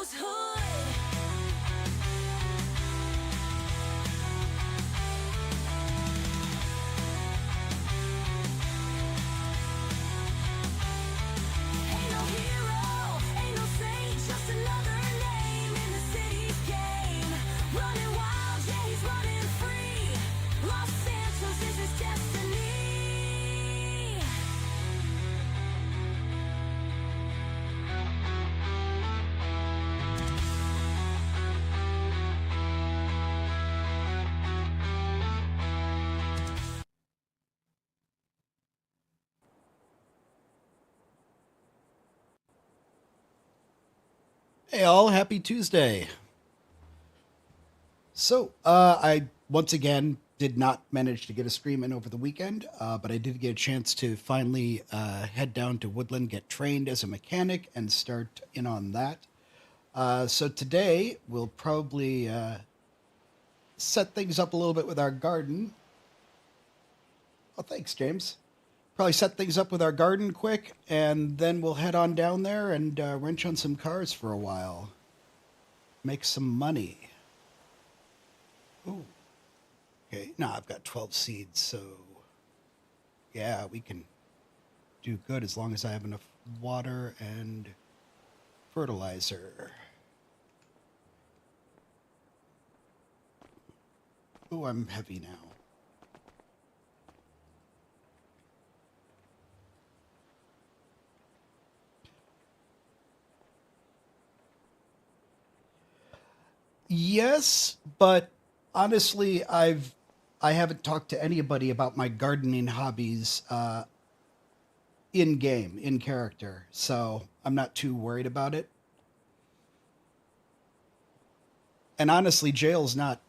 Hero's Hood. Ain't no hero, ain't no saint, just another name in the city's game. Running wild, yeah, he's running free. Los Santos is his destiny. Hey all, happy Tuesday. I once again did not manage to get a stream in over the weekend, but I did get a chance to finally head down to Woodland, get trained as a mechanic, and start in on that. So today we'll probably set things up a little bit with our garden. Oh, thanks, James. Probably set things up with our garden quick, and then we'll head on down there and wrench on some cars for a while. Make some money. Ooh. Okay, no, I've got 12 seeds, so yeah, we can do good as long as I have enough water and fertilizer. Oh, I'm heavy now. Yes, but honestly, I haven't talked to anybody about my gardening hobbies in game, in character, so I'm not too worried about it. And honestly, jail's not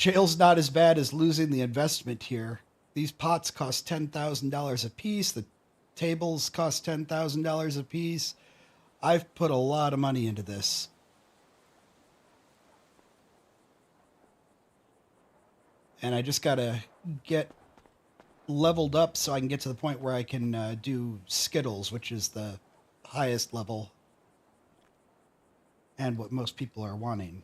as bad as losing the investment here. These pots cost $10,000 a piece. The tables cost $10,000 a piece. I've put a lot of money into this. And I just gotta get leveled up so I can get to the point where I can do Skittles, which is the highest level and what most people are wanting.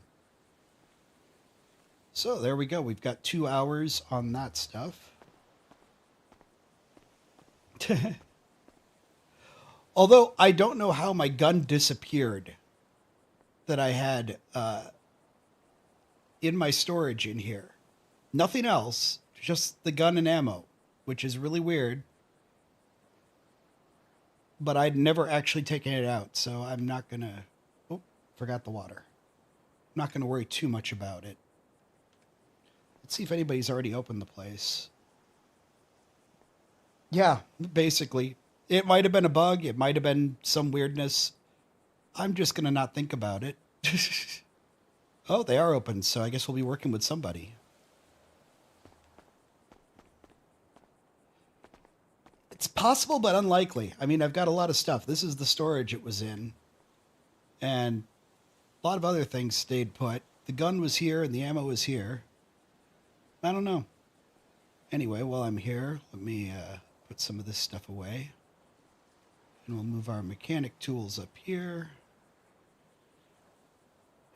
So there we go. We've got 2 hours on that stuff. Although I don't know how my gun disappeared that I had in my storage in here. Nothing else, just the gun and ammo, which is really weird. But I'd never actually taken it out, so I'm not going to... Oh, forgot the water. I'm not going to worry too much about it. Let's see if anybody's already opened the place. Yeah, basically. It might have been a bug. It might have been some weirdness. I'm just going to not think about it. Oh, they are open, so I guess we'll be working with somebody. It's possible, but unlikely. I mean, I've got a lot of stuff. This is the storage it was in. And a lot of other things stayed put. The gun was here and the ammo was here. I don't know. Anyway, while I'm here, let me put some of this stuff away. And we'll move our mechanic tools up here.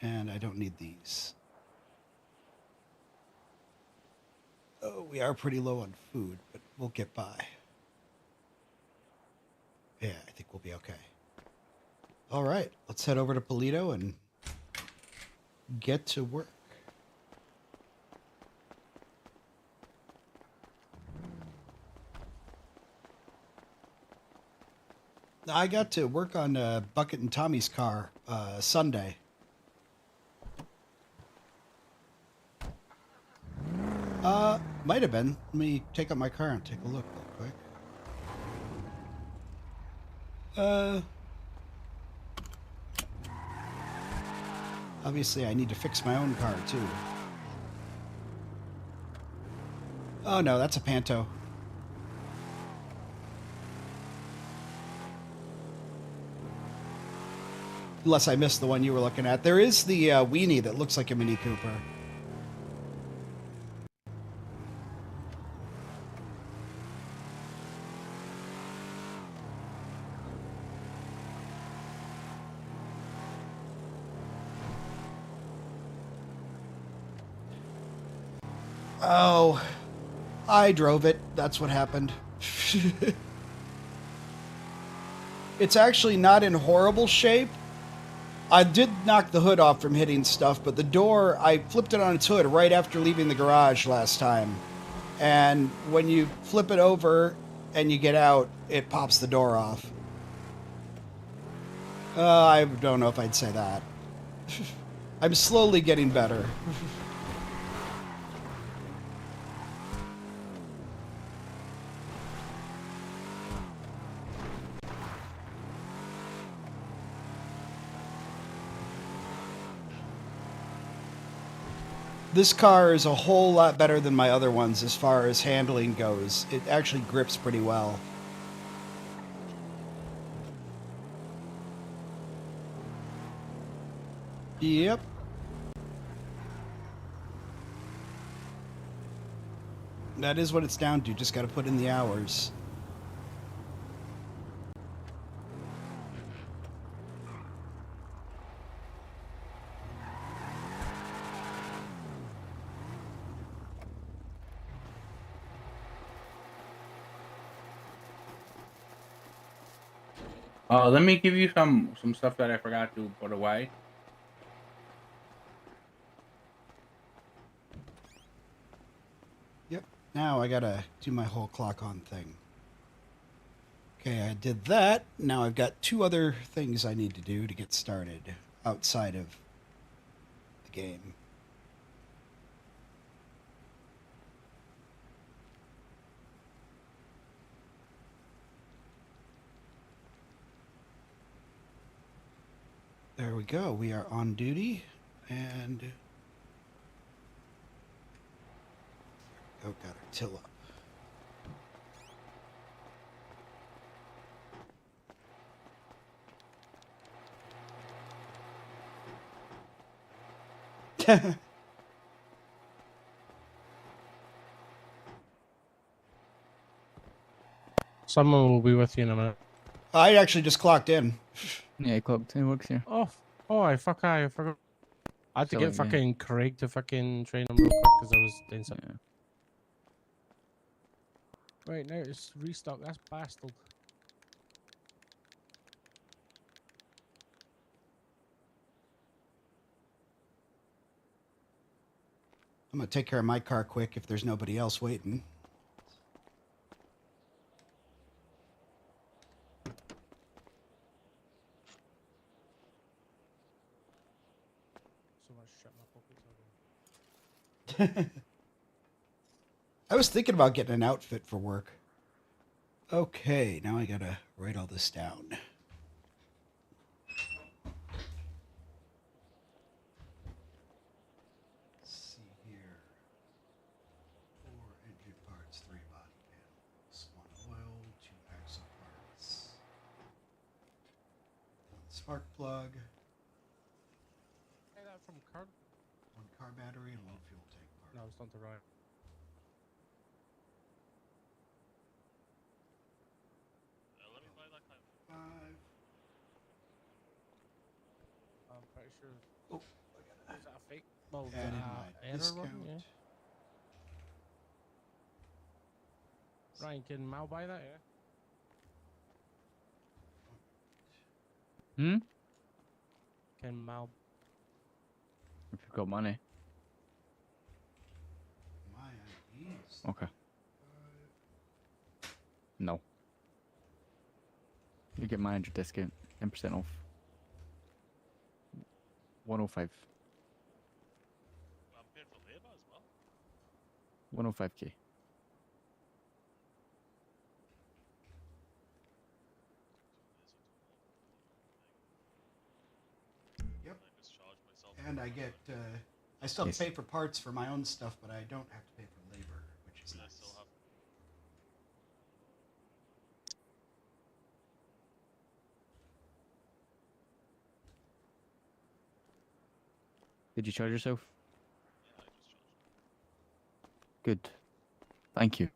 And I don't need these. Oh, we are pretty low on food, but we'll get by. Yeah, I think we'll be okay. All right, let's head over to Polito and get to work. I got to work on Bucket and Tommy's car Sunday. Might have been. Let me take up my car and take a look real quick. Obviously, I need to fix my own car, too. Oh, no, that's a Panto. Unless I missed the one you were looking at. There is the weenie that looks like a Mini Cooper. Oh, I drove it. That's what happened. It's actually not in horrible shape. I did knock the hood off from hitting stuff, but the door, I flipped it on its hood right after leaving the garage last time. And when you flip it over and you get out, it pops the door off. I don't know if I'd say that. I'm slowly getting better. This car is a whole lot better than my other ones as far as handling goes. It actually grips pretty well. Yep. That is what it's down to. Just got to put in the hours. Let me give you some stuff that I forgot to put away. Yep. Now I gotta do my whole clock on thing. Okay, I did that. Now I've got 2 other things I need to do to get started outside of the game. There we go. We are on duty, and oh, got our till up. Someone will be with you in a minute. I actually just clocked in. Yeah, clocked in, works here. Oh, I forgot. I forgot. I had to Silly get me. fucking Craig to fucking train him real quick because I was doing something. Yeah. Right now it's restock. That's bastard. I'm gonna take care of my car quick if there's nobody else waiting. So much shit in my pockets. I was thinking about getting an outfit for work. Okay, now I gotta write all this down. Let's see here. 4 engine parts, 3 body panels, 1 oil, 2 axle parts, 1 spark plug, Hey, that from Kurt? 1 car battery, and 1 fuel tank part. No, it's not the right. Let me buy that kind of. 5. I'm pretty sure. Oh, I gotta Is that a fake? Well, add in my error discount. one, yeah. Ryan, can Mal buy that? Yeah. Hmm? Can Mal? If you've got money. My IDs. Okay. No. You get manager discount. 10% off. 105. I'm paying for labour as well. 105k. Yep. I just charge myself. And I get, I still have to Yes. pay for parts for my own stuff, but I don't have to pay for labor, which is I nice. still have. Did you charge yourself? Yeah, I just charged. Good. Thank you.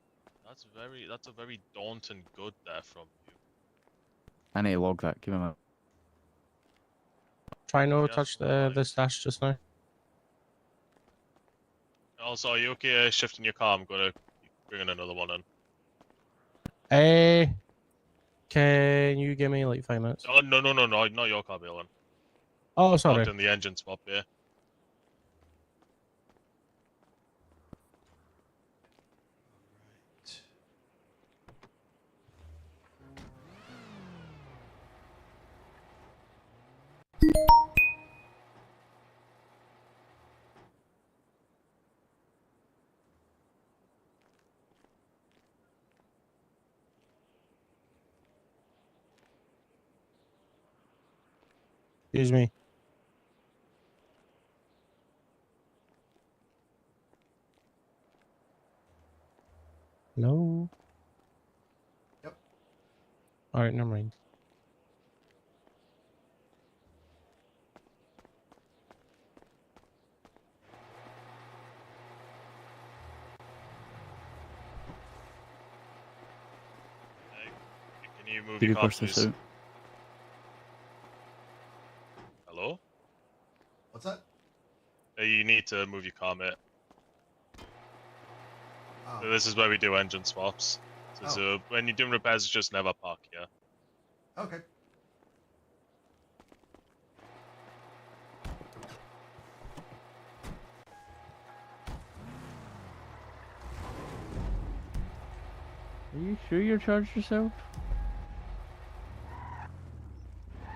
That's a very daunting good there from you. I need to log that. Give me a minute. Try no Yeah, touch fine. the dash just now. Also, are you okay shifting your car? I'm gonna bring in another one in. Hey, can you give me like 5 minutes? Oh, no, not your car, Balin. Oh, Not sorry. in the engine swap, yeah. Excuse me. No. Yep. All right, never mind. Hey, can you move Did your you car, push this please? out? Hello? What's that? You need to move your car, mate. Oh. So this is where we do engine swaps. So when you're doing repairs, just never park here. Okay. Are you sure you charged yourself?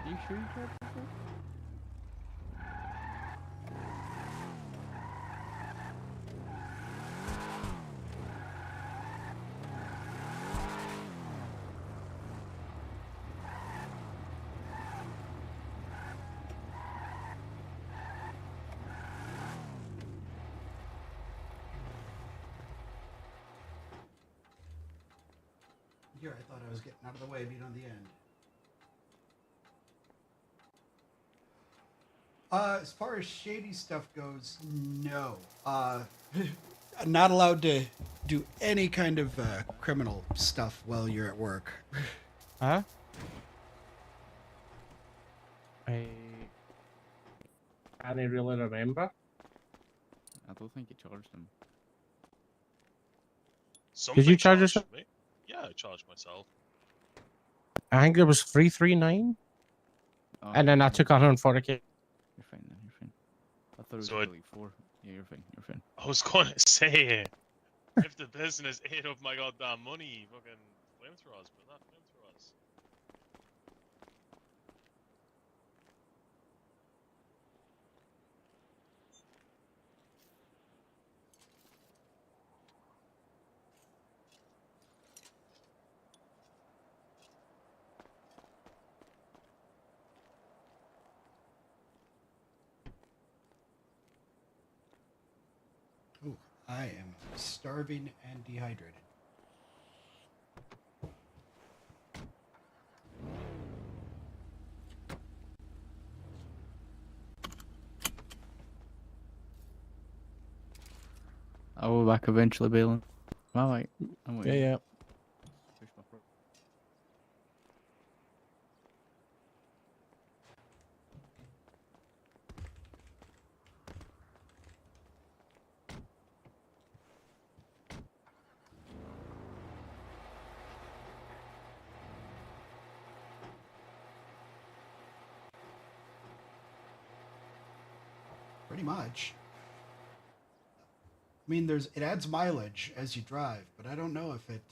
Are you sure you charged yourself? Here, I thought I was getting out of the way, being on the end. As far as shady stuff goes, no. Not allowed to do any kind of criminal stuff while you're at work. Huh? I can't really remember. I don't think you charged him. Something you charge charged yourself? me. Yeah, I charged myself. I think it was 339, Oh, and then I took 140k. You're fine then, you're fine. I thought it was So like 4. Yeah, you're fine, you're fine. I was gonna say, if the business ate up my goddamn money, fucking flamethrowers, but not flamethrowers. Ooh, I am starving and dehydrated. I'll be back eventually, Balin. Alright, I'm Yeah, waiting. yeah. Push my pro- Pretty much. I mean, it adds mileage as you drive, but I don't know if it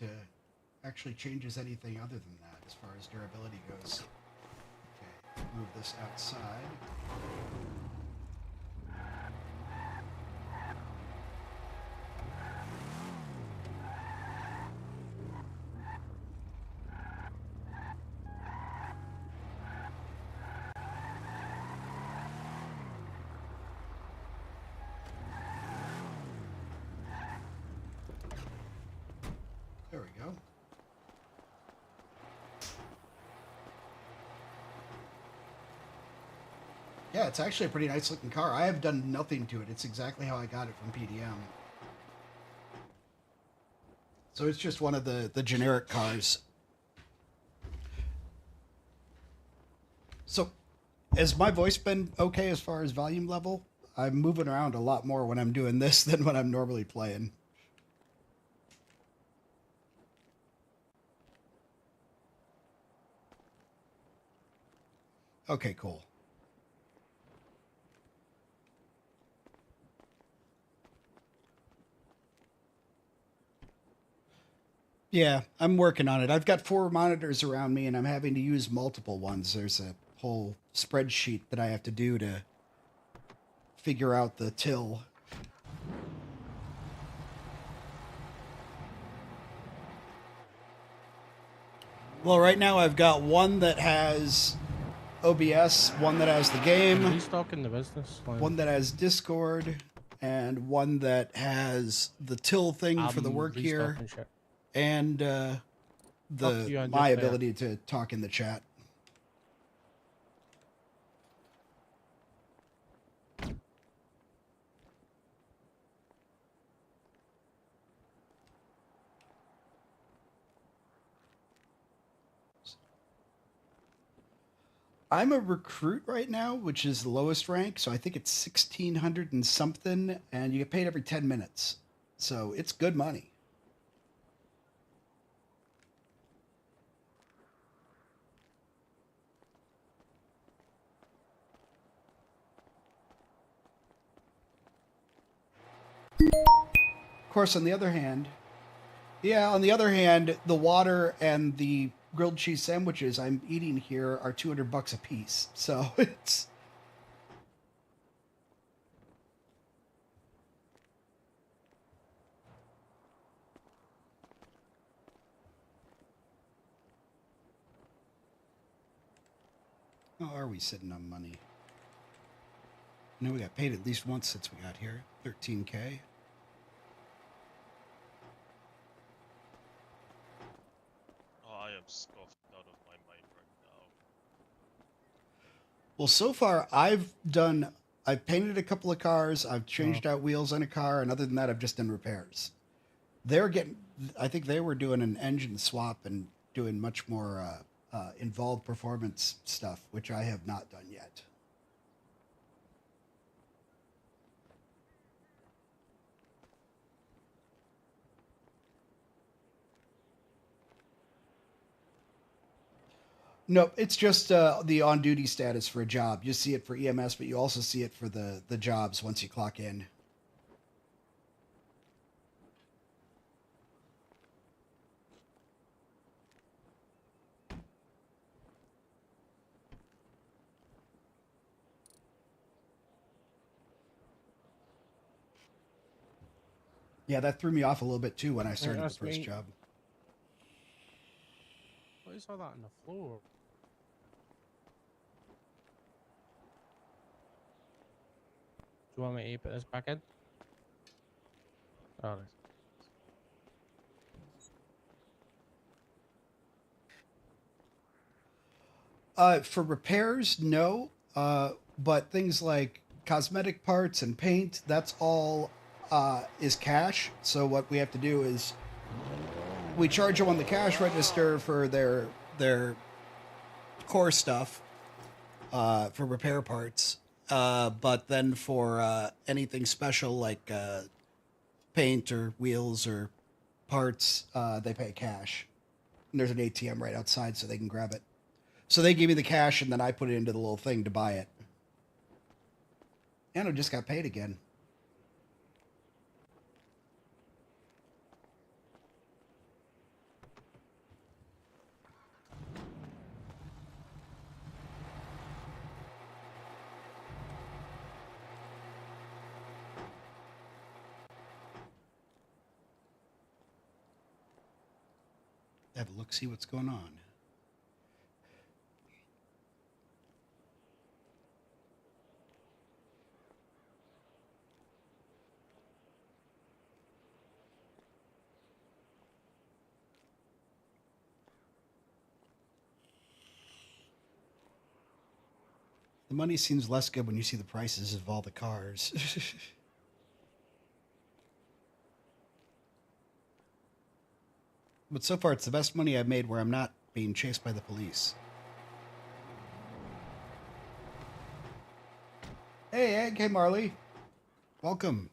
actually changes anything other than that as far as durability goes. Okay, move this outside. There we go. Yeah, it's actually a pretty nice looking car. I have done nothing to it. It's exactly how I got it from PDM. So it's just one of the generic cars. So, has my voice been okay as far as volume level? I'm moving around a lot more when I'm doing this than when I'm normally playing. Okay, cool. Yeah, I'm working on it. I've got 4 monitors around me and I'm having to use multiple ones. There's a whole spreadsheet that I have to do to figure out the till. Well, right now I've got one that has OBS, one that has the game, Restocking the business. Like, one that has Discord, and one that has the till thing for the work here, restocking shit. and Fuck you, I'm my just there. ability to talk in the chat. I'm a recruit right now, which is the lowest rank, so I think it's 1,600 and something, and you get paid every 10 minutes. So it's good money. Of course, on the other hand, the water and the grilled cheese sandwiches I'm eating here are $200 a piece. So it's how are we sitting on money? I know we got paid at least once since we got here. 13K. Oh, I am scuffed out of my mind right now. Well, so far I've painted a couple of cars, I've changed out wheels on a car, and other than that I've just done repairs. I think they were doing an engine swap and doing much more involved performance stuff, which I have not done yet. No, it's just the on-duty status for a job. You see it for EMS, but you also see it for the jobs once you clock in. Yeah, that threw me off a little bit too when I started the that's first me. job. What is all that on the floor? Do you want me to put this back in? Oh, nice. For repairs, no. But things like cosmetic parts and paint, that's all is cash. So what we have to do is we charge them on the cash register for their core stuff for repair parts. But then for anything special like paint or wheels or parts, they pay cash. And there's an ATM right outside so they can grab it. So they give me the cash and then I put it into the little thing to buy it. And I just got paid again. Have a look, see what's going on. The money seems less good when you see the prices of all the cars. But so far, it's the best money I've made where I'm not being chased by the police. Hey, Egg. Hey, Marley. Welcome.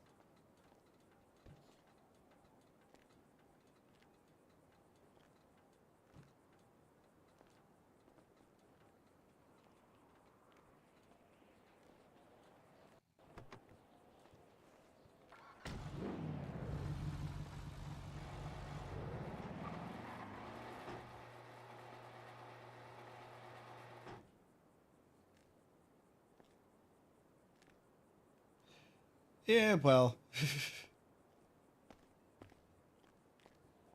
Yeah, well,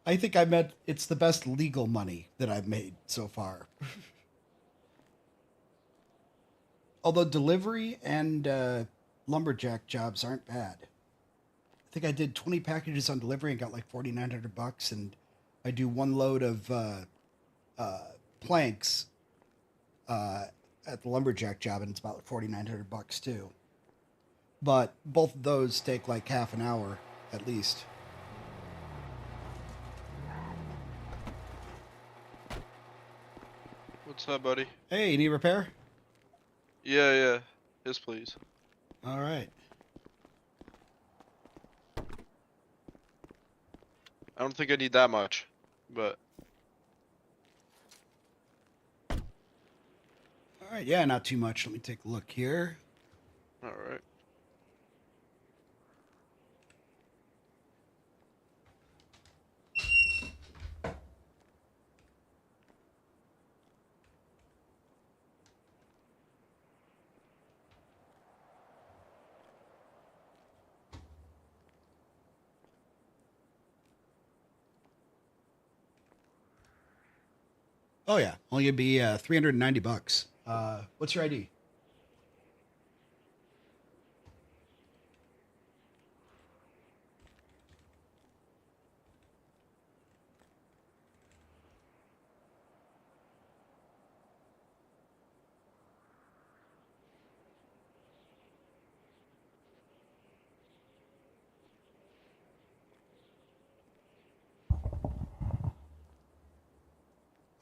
I think it's the best legal money that I've made so far. Although delivery and lumberjack jobs aren't bad. I think I did 20 packages on delivery and got like $4,900, and I do one load of planks at the lumberjack job, and it's about $4,900 too. But both of those take like half an hour at least. What's up, buddy? Hey, you need repair? Yeah, yeah. Yes, please. All right. I don't think I need that much, but All right, yeah, not too much. Let me take a look here. all right. Oh yeah, only gonna be $390. What's your ID?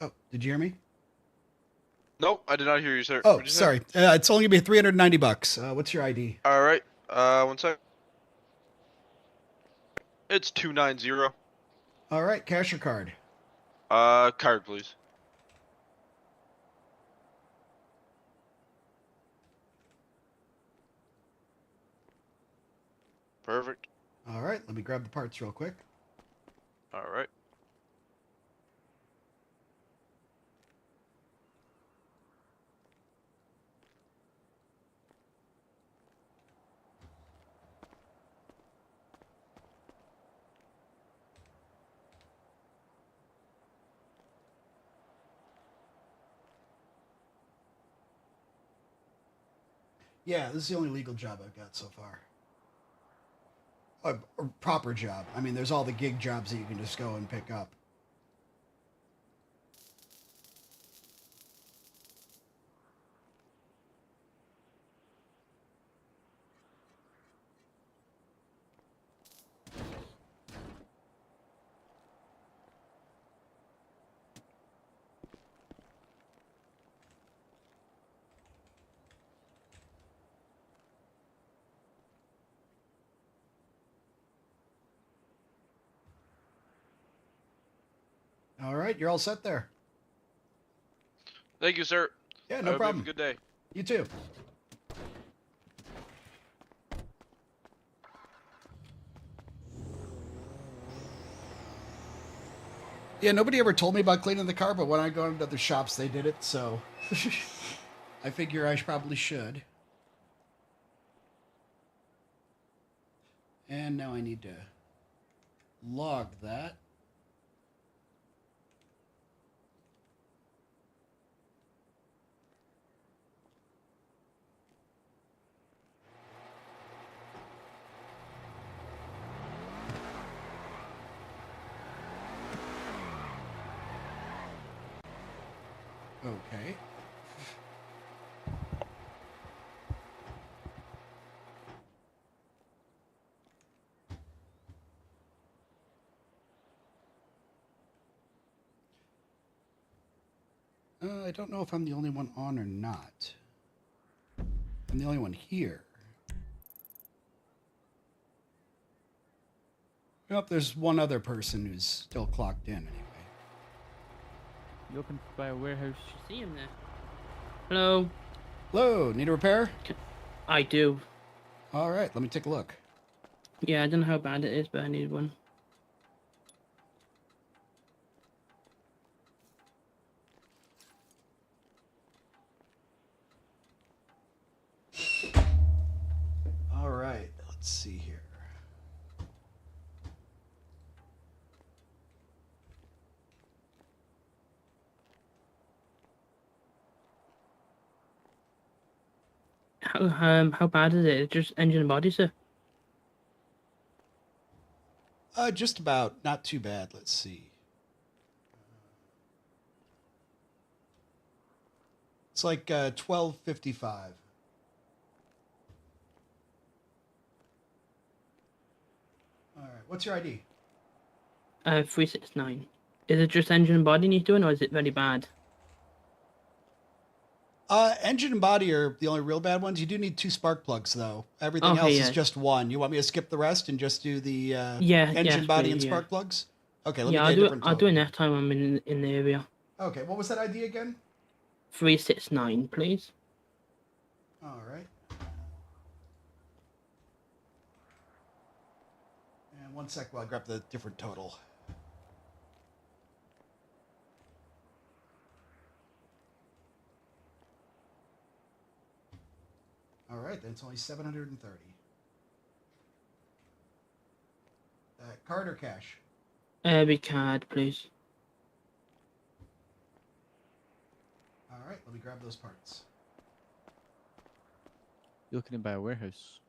Oh, did you hear me? Nope, I did not hear you, sir. Oh, What'd you say? sorry. It's only gonna be $390. What's your ID? All right. One sec. It's 290. All right, cash or card? Card, please. Perfect. All right, let me grab the parts real quick. All right. Yeah, this is the only legal job I've got so far. A proper job. I mean, there's all the gig jobs that you can just go and pick up. All right, you're all set there. Thank you, sir. Yeah, I no hope you problem. have a good day. You too. Yeah, nobody ever told me about cleaning the car, but when I go into other shops, they did it, so I figure I probably should. And now I need to log that. Okay. I don't know if I'm the only one on or not. I'm the only one here. Nope, there's one other person who's still clocked in anyway. You looking to buy a warehouse? See him there. Hello. Hello, need a repair? I do. All right, let me take a look. Yeah, I don't know how bad it is, but I need one. All right, let's see here. How bad is it? It's just engine and body, sir. Just about, not too bad. Let's see. It's like 12:55. All right, what's your ID? 369. Is it just engine and body need doing, or is it very bad? Engine and body are the only real bad ones. You do need 2 spark plugs, though. Everything Okay, else yeah. is just one. You want me to skip the rest and just do the Yeah, engine, yes, body, please, and yeah. spark plugs? Okay, let Yeah, me I'll get a do it. different I'll do it total. next time I'm in the area. Okay, what was that ID again? 369, please. All right. And 1 sec while I grab the different total. All right, then it's only 730. Card or cash? Every card, please. All right, let me grab those parts. You looking to buy a warehouse?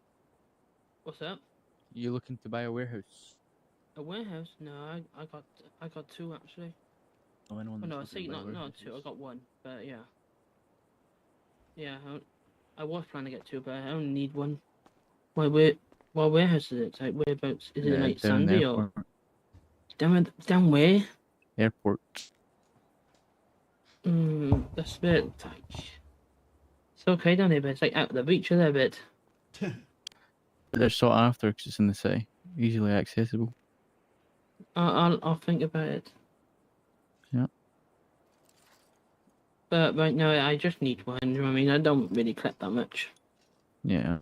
What's up? You looking to buy a warehouse? A warehouse? No, I got 2 actually. Oh, anyone Oh no, I that's looking see, to buy not 2. I warehouses? got 1, but yeah. Yeah, I was planning to get 2, but I only need 1. Well, warehouse is it? Like whereabouts? Is it like Down in the Sandy or airport. down where? Airport. That's a bit like it's okay down there, but it's like out of the reach of there a bit. But they're sought after because it's in the city, easily accessible. I'll think about it. Yeah. But right now I just need 1. You know what I mean? I don't really collect that much. Yeah.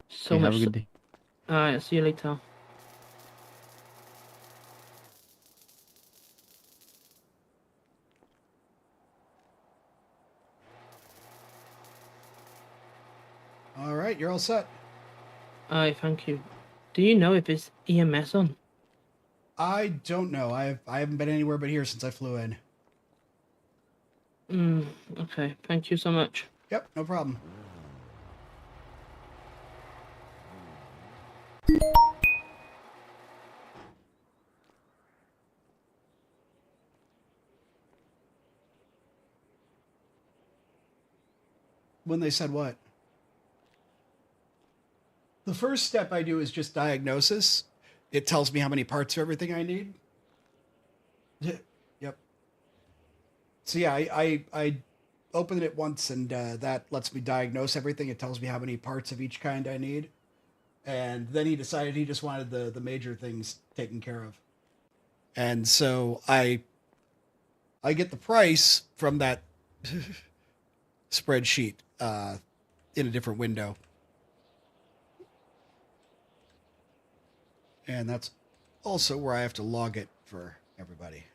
So Okay, much. have a good day. Alright, see you later. All right, you're all set. Alright, thank you. Do you know if it's EMS on? I don't know. I haven't been anywhere but here since I flew in. Okay. Thank you so much. Yep, no problem. When they said what? The first step I do is just diagnosis. It tells me how many parts of everything I need. Yep. So yeah, I opened it once, and that lets me diagnose everything. It tells me how many parts of each kind I need. And then he decided he just wanted the major things taken care of. And so I get the price from that spreadsheet in a different window. And that's also where I have to log it for everybody.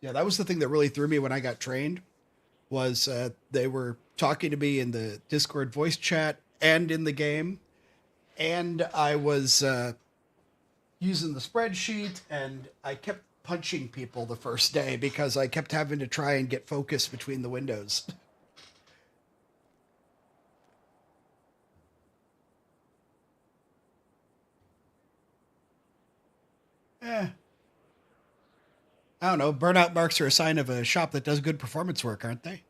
Yeah, that was the thing that really threw me when I got trained, was they were talking to me in the Discord voice chat and in the game, and I was using the spreadsheet, and I kept punching people the first day because I kept having to try and get focus between the windows. Eh. I don't know. Burnout marks are a sign of a shop that does good performance work, aren't they?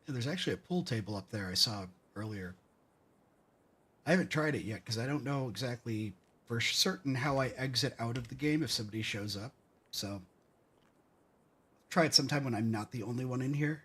Yeah, there's actually a pool table up there I saw earlier. I haven't tried it yet because I don't know exactly for certain how I exit out of the game if somebody shows up. So try it sometime when I'm not the only one in here.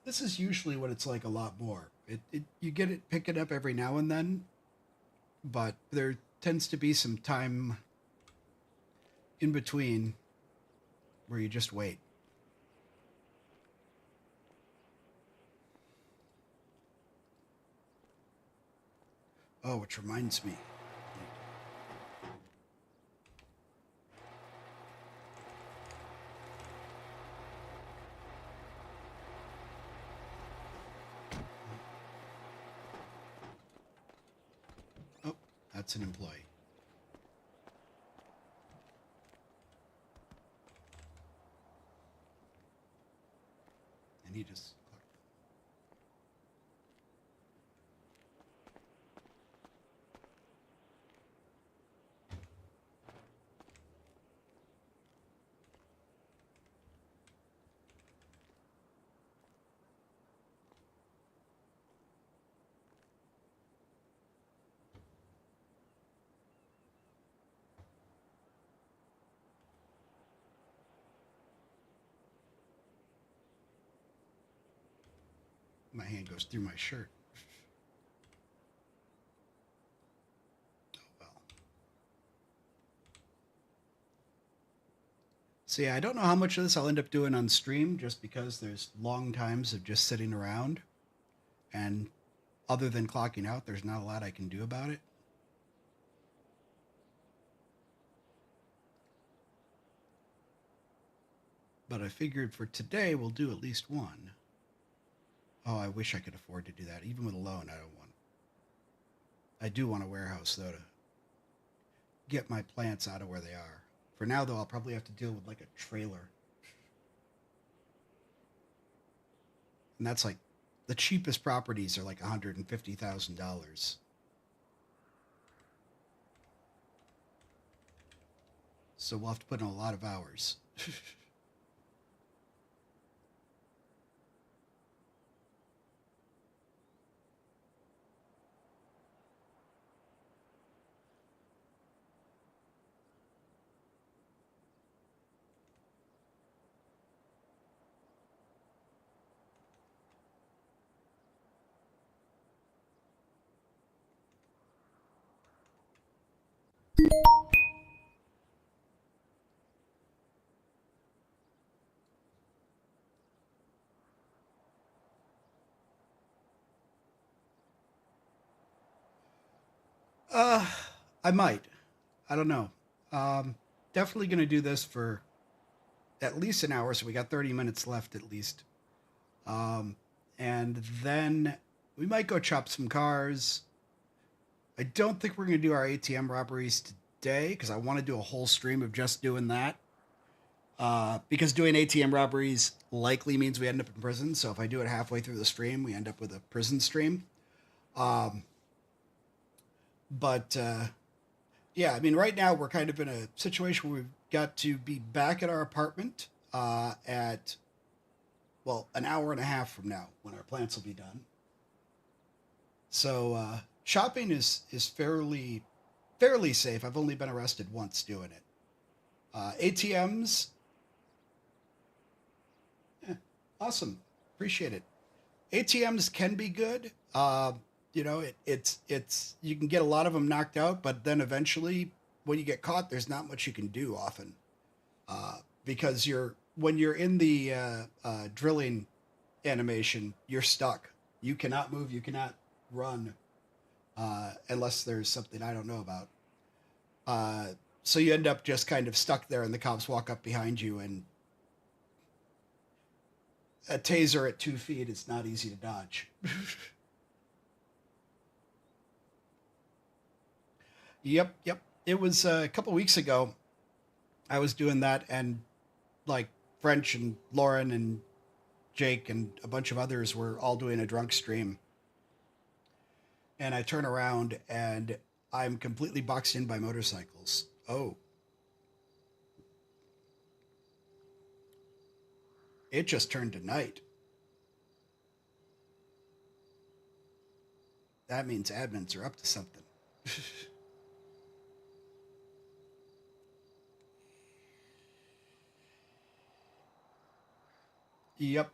This is usually what it's like a lot more. You get it picking up every now and then, but there tends to be some time in between where you just wait. Oh, which reminds me. Oh, that's an employee. And he just. My hand goes through my shirt. Oh well. So yeah, I don't know how much of this I'll end up doing on stream just because there's long times of just sitting around. And other than clocking out, there's not a lot I can do about it. But I figured for today, we'll do at least one. Oh, I wish I could afford to do that. Even with a loan, I don't want. I do want a warehouse, though, to get my plants out of where they are. For now, though, I'll probably have to deal with like a trailer. And that's like, the cheapest properties are like $150,000. So we'll have to put in a lot of hours. Uh, I might. I don't know. Definitely going to do this for at least an hour, so we got 30 minutes left at least. And then we might go chop some cars. I don't think we're going to do our ATM robberies today because I want to do a whole stream of just doing that. Because doing ATM robberies likely means we end up in prison. So if I do it halfway through the stream, we end up with a prison stream. But yeah, I mean, right now we're kind of in a situation where we've got to be back at our apartment at, well, an hour and a half from now when our plants will be done. So shopping is fairly safe. I've only been arrested once doing it. ATMs, awesome, appreciate it. ATMs can be good. You know, it's you can get a lot of them knocked out, but then eventually, when you get caught, there's not much you can do often, because when you're in the drilling animation, you're stuck. You cannot move. You cannot run unless there's something I don't know about. So you end up just kind of stuck there, and the cops walk up behind you, and a taser at 2 feet is not easy to dodge. Yep. It was a couple weeks ago. I was doing that, and like French and Lauren and Jake and a bunch of others were all doing a drunk stream. And I turn around and I'm completely boxed in by motorcycles. Oh. It just turned to night. That means admins are up to something. Yep.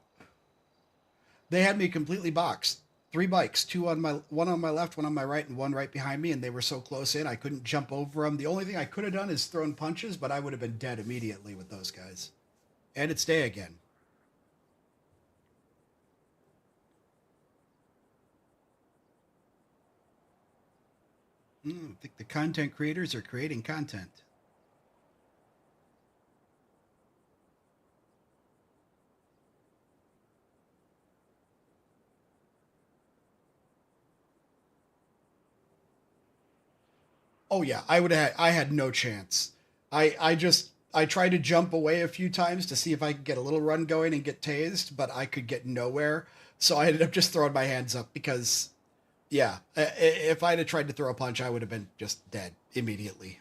They had me completely boxed. 3 bikes, one on my left, one on my right, and one right behind me, and they were so close in I couldn't jump over them. The only thing I could have done is thrown punches, but I would have been dead immediately with those guys. And it's day again. I think the content creators are creating content. Oh yeah, I had no chance. I tried to jump away a few times to see if I could get a little run going and get tased, but I could get nowhere. So I ended up just throwing my hands up because yeah, if I'd have tried to throw a punch, I would have been just dead immediately.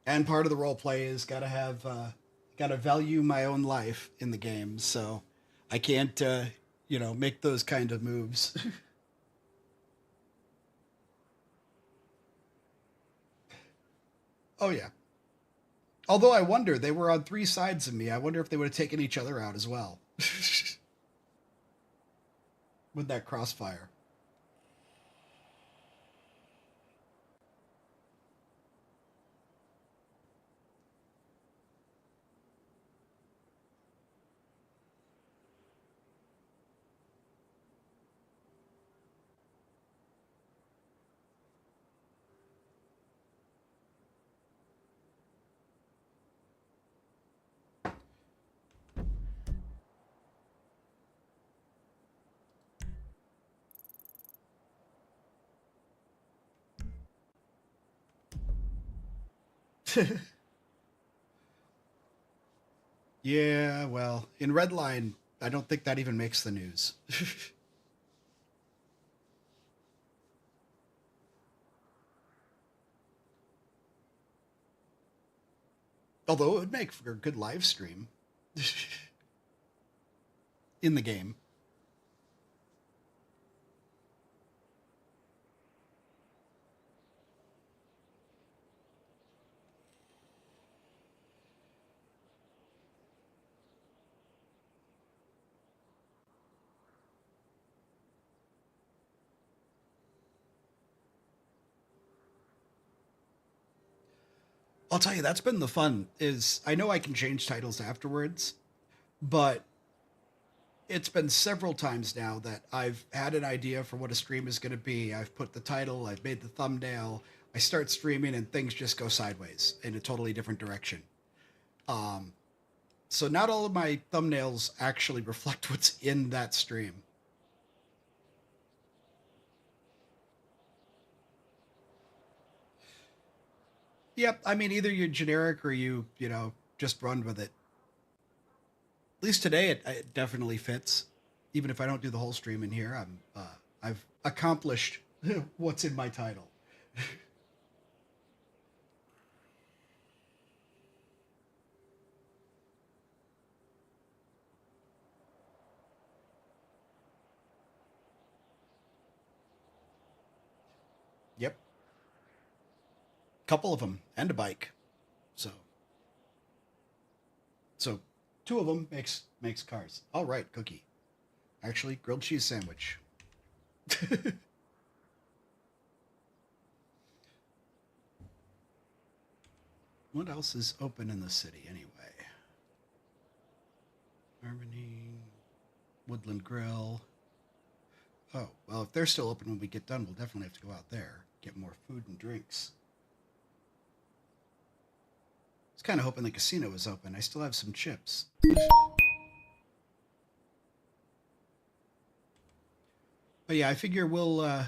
And part of the role play is gotta value my own life in the game, so I can't make those kind of moves. Oh yeah. Although I wonder, they were on 3 sides of me. I wonder if they would have taken each other out as well. With that crossfire. Yeah, well, in Redline, I don't think that even makes the news. Although it would make for a good live stream in the game. I'll tell you, that's been the fun. Is I know I can change titles afterwards, but it's been several times now that I've had an idea for what a stream is going to be. I've put the title, I've made the thumbnail, I start streaming, and things just go sideways in a totally different direction. So not all of my thumbnails actually reflect what's in that stream. Yep, I mean either you're generic or you just run with it. At least today it definitely fits. Even if I don't do the whole stream in here, I've accomplished what's in my title. Yep, couple of them and a bike. So 2 of them makes cars. All right, cookie. Actually, grilled cheese sandwich. What else is open in the city anyway? Harmony, Woodland Grill. Oh, well, if they're still open when we get done, we'll definitely have to go out there, get more food and drinks. I was kind of hoping the casino was open. I still have some chips. But yeah, I figure we'll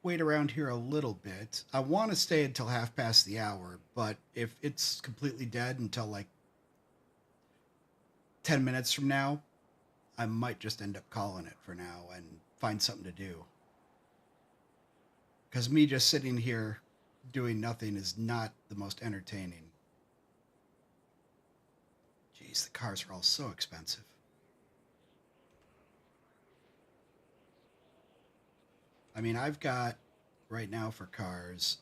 wait around here a little bit. I want to stay until half past the hour, but if it's completely dead until like 10 minutes from now, I might just end up calling it for now and find something to do. Because me just sitting here doing nothing is not the most entertaining. Jeez, the cars are all so expensive. I mean, I've got right now for cars.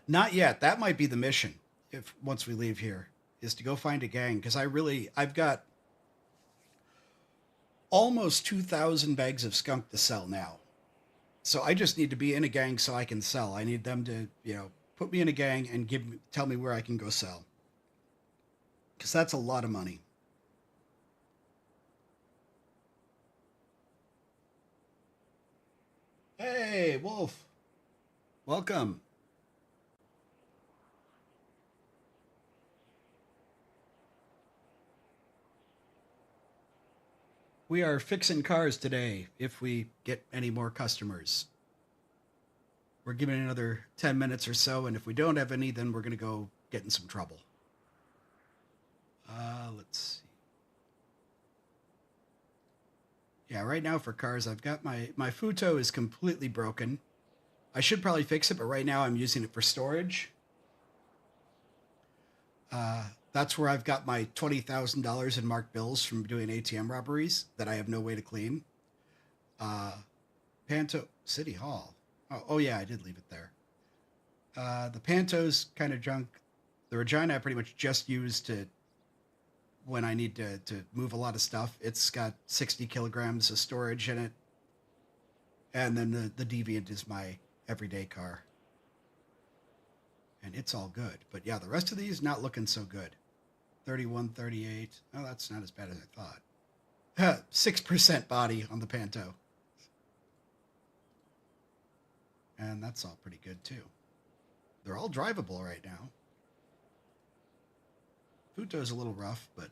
Not yet. That might be the mission if once we leave here is to go find a gang because I've got almost 2,000 bags of skunk to sell now. So I just need to be in a gang so I can sell. I need them to, put me in a gang and tell me where I can go sell. Because that's a lot of money. Hey, Wolf. Welcome. We are fixing cars today if we get any more customers. We're giving it another 10 minutes or so, and if we don't have any, then we're going to go get in some trouble. Let's see. Yeah, right now for cars, I've got my Futo is completely broken. I should probably fix it, but right now I'm using it for storage. That's where I've got my $20,000 in marked bills from doing ATM robberies that I have no way to clean. Panto City Hall. Oh yeah, I did leave it there. The Panto's kind of junk. The Regina I pretty much just use to when I need to move a lot of stuff. It's got 60 kilograms of storage in it. And then the Deviant is my everyday car. And it's all good. But yeah, the rest of these not looking so good. 31, 38. Oh, that's not as bad as I thought. 6% body on the Panto. And that's all pretty good too. They're all drivable right now. Futo's a little rough, but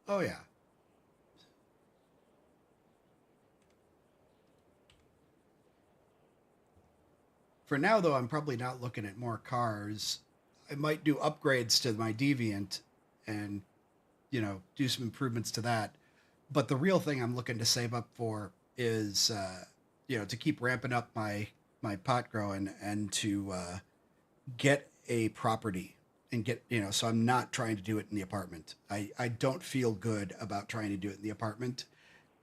oh yeah. For now, though, I'm probably not looking at more cars. I might do upgrades to my Deviant and, do some improvements to that. But the real thing I'm looking to save up for is, to keep ramping up my pot growing and to get a property and get, so I'm not trying to do it in the apartment. I don't feel good about trying to do it in the apartment.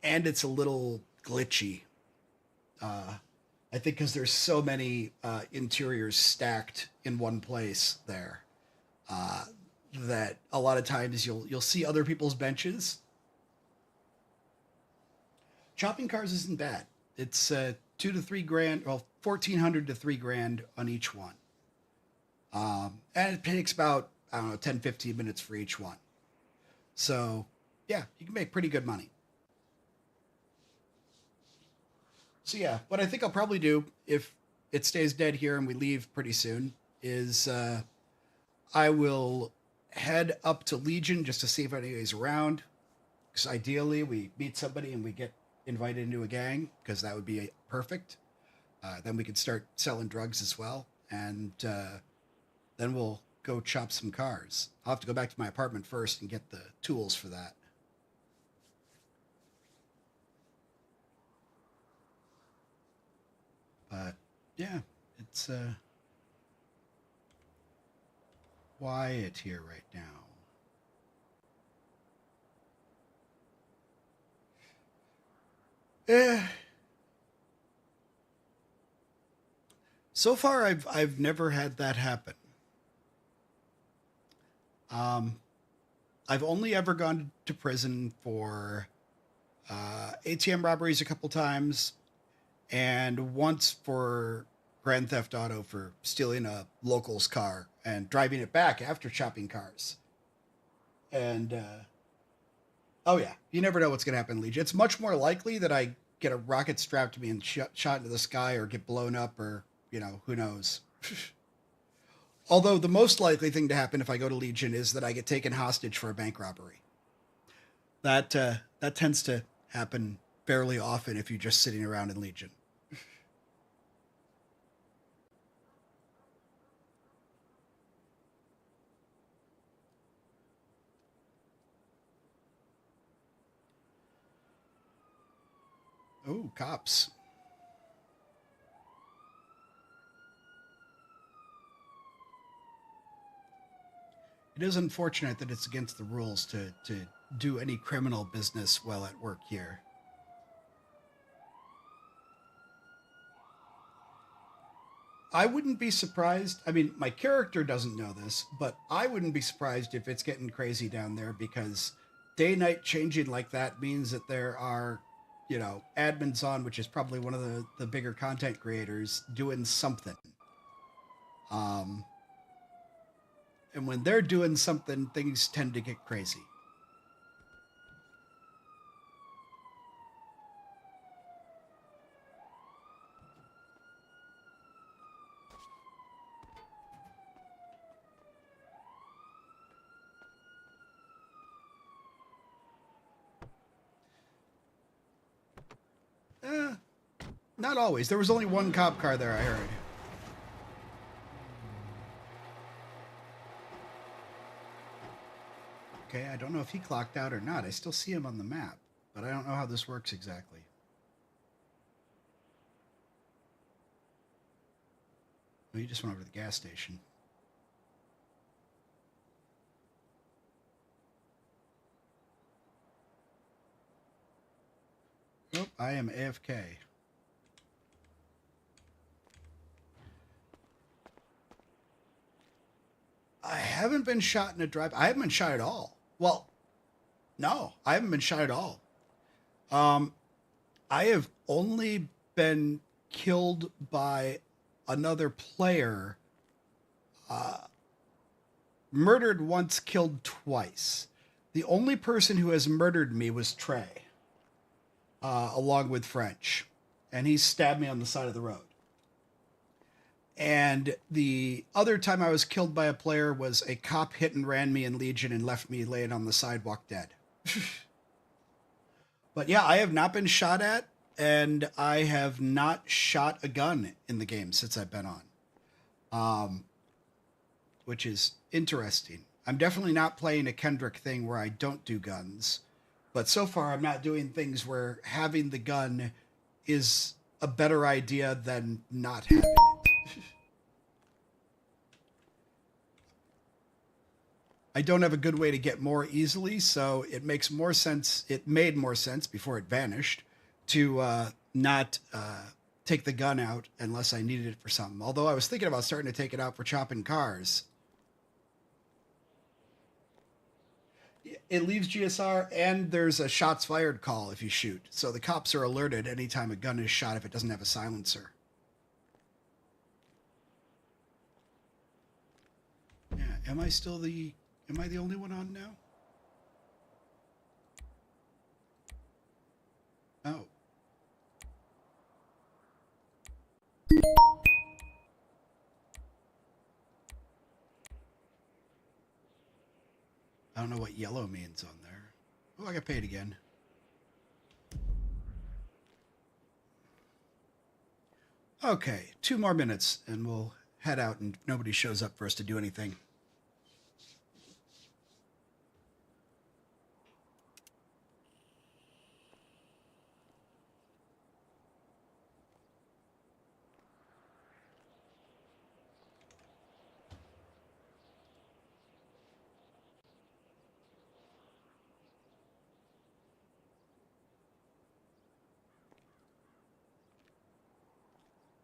And it's a little glitchy. I think because there's so many interiors stacked in one place there that a lot of times you'll see other people's benches. Chopping cars isn't bad. It's $2,000 to $3,000, well, $1,400 to $3,000 on each one, and it takes about 10, 15 minutes for each one. So yeah, you can make pretty good money. So yeah, what I think I'll probably do if it stays dead here and we leave pretty soon is I will head up to Legion just to see if anybody's around. Because ideally we meet somebody and we get invited into a gang because that would be perfect. Then we could start selling drugs as well. And then we'll go chop some cars. I'll have to go back to my apartment first and get the tools for that. But yeah, it's quiet here right now. So far I've never had that happen. I've only ever gone to prison for ATM robberies a couple times, and once for Grand Theft Auto for stealing a local's car and driving it back after chopping cars. And oh yeah, you never know what's going to happen in Legion. It's much more likely that I get a rocket strapped to me and shot into the sky or get blown up or, who knows. Although the most likely thing to happen if I go to Legion is that I get taken hostage for a bank robbery. That tends to happen fairly often if you're just sitting around in Legion. Oh, cops. It is unfortunate that it's against the rules to do any criminal business while at work here. I wouldn't be surprised. I mean, my character doesn't know this, but I wouldn't be surprised if it's getting crazy down there because day-night changing like that means that there are, admins on, which is probably one of the bigger content creators, doing something. And when they're doing something, things tend to get crazy. Not always. There was only one cop car there, I heard. Okay, I don't know if he clocked out or not. I still see him on the map, but I don't know how this works exactly. Well, he just went over to the gas station. Nope, I am AFK. I haven't been shot in a drive. I haven't been shot at all. Well, no, I haven't been shot at all. I have only been killed by another player. Murdered once, killed twice. The only person who has murdered me was Trey, along with French. And he stabbed me on the side of the road. And the other time I was killed by a player was a cop hit and ran me in Legion and left me laying on the sidewalk dead. But yeah, I have not been shot at, and I have not shot a gun in the game since I've been on. Which is interesting. I'm definitely not playing a Kendrick thing where I don't do guns. But so far, I'm not doing things where having the gun is a better idea than not having it. I don't have a good way to get more easily, so it makes more sense. It made more sense before it vanished to not take the gun out unless I needed it for something. Although I was thinking about starting to take it out for chopping cars. It leaves GSR, and there's a shots fired call if you shoot. So the cops are alerted anytime a gun is shot if it doesn't have a silencer. Yeah, am I the only one on now? Oh. I don't know what yellow means on there. Oh, I got paid again. Okay, 2 more minutes and we'll head out and nobody shows up for us to do anything.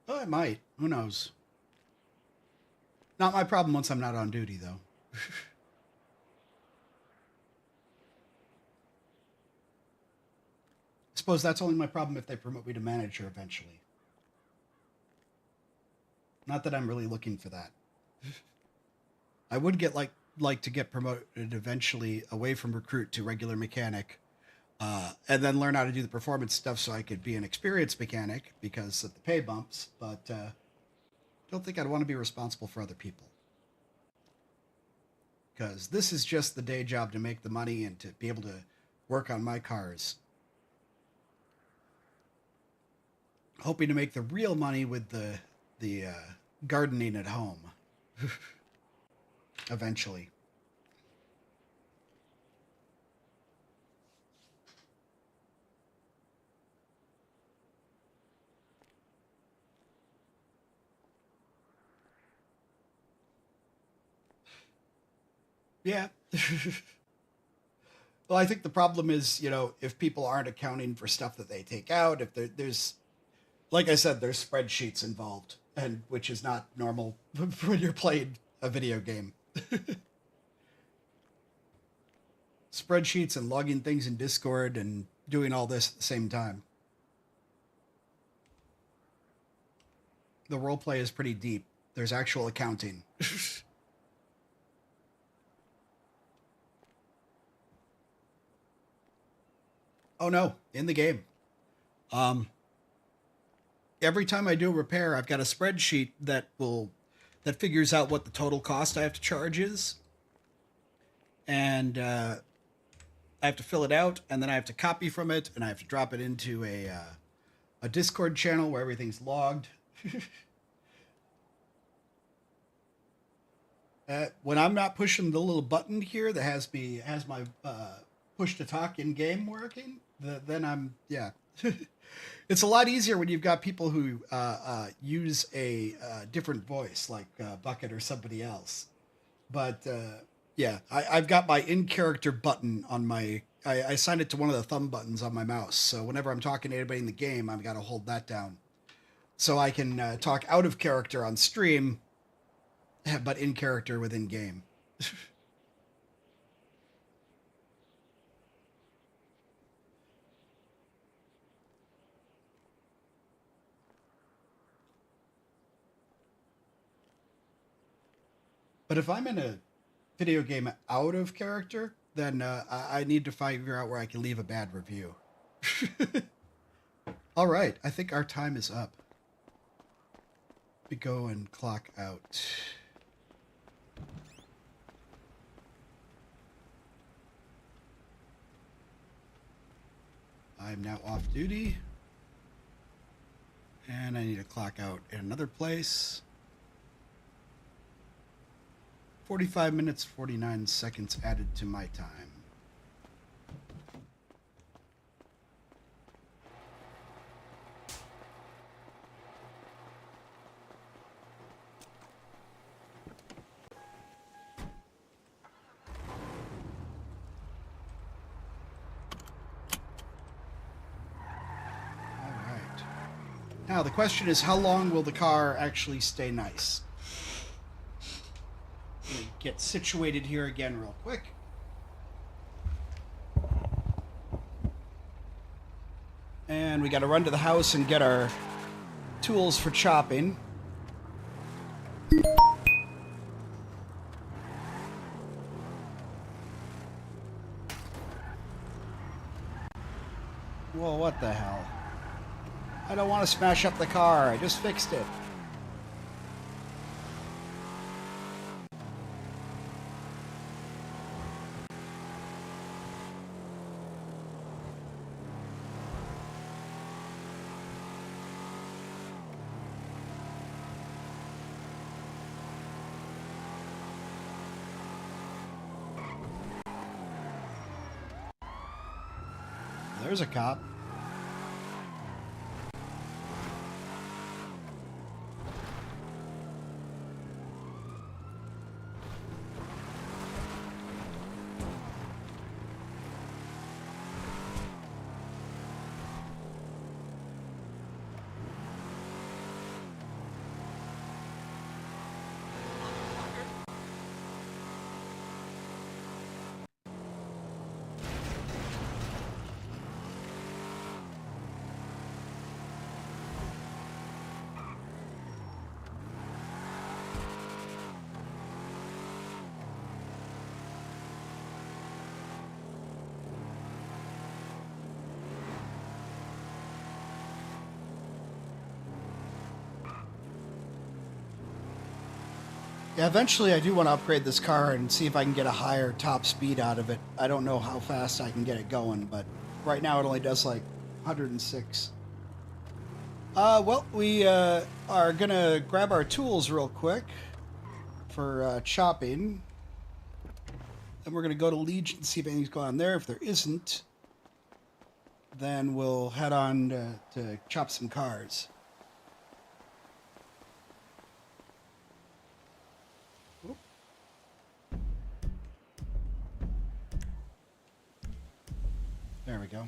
Oh, I might. Who knows? Not my problem once I'm not on duty, though. I suppose that's only my problem if they promote me to manager eventually. Not that I'm really looking for that. I would get like to get promoted eventually away from recruit to regular mechanic, and then learn how to do the performance stuff so I could be an experienced mechanic because of the pay bumps. But don't think I'd want to be responsible for other people. because this is just the day job to make the money and to be able to work on my cars. Hoping to make the real money with the gardening at home eventually. Yeah. Well, I think the problem is, if people aren't accounting for stuff that they take out, if there's, like I said, there's spreadsheets involved, and which is not normal when you're playing a video game. Spreadsheets and logging things in Discord and doing all this at the same time. The roleplay is pretty deep. There's actual accounting. Oh no, in the game. Every time I do a repair, I've got a spreadsheet that figures out what the total cost I have to charge is. And I have to fill it out, and then I have to copy from it, and I have to drop it into a Discord channel where everything's logged. When I'm not pushing the little button here that has my push to talk in game working, then I'm It's a lot easier when you've got people who use a different voice, like Bucket or somebody else. But I've got my in-character button on my. I assigned it to one of the thumb buttons on my mouse. So whenever I'm talking to anybody in the game, I've got to hold that down, so I can talk out of character on stream, but in character within game. But if I'm in a video game out of character, then I need to figure out where I can leave a bad review. All right, I think our time is up. We go and clock out. I'm now off duty. And I need to clock out in another place. 45 minutes, 49 seconds added to my time. All right. Now the question is, how long will the car actually stay nice? Get situated here again real quick. And we got to run to the house and get our tools for chopping. Whoa, what the hell? I don't want to smash up the car. I just fixed it. There's a cop. Yeah, eventually I do want to upgrade this car and see if I can get a higher top speed out of it. I don't know how fast I can get it going, but right now it only does like 106. Well, we are gonna grab our tools real quick for chopping. Then we're gonna go to Legion and see if anything's going on there. If there isn't, then we'll head on to chop some cars. Oop. There we go.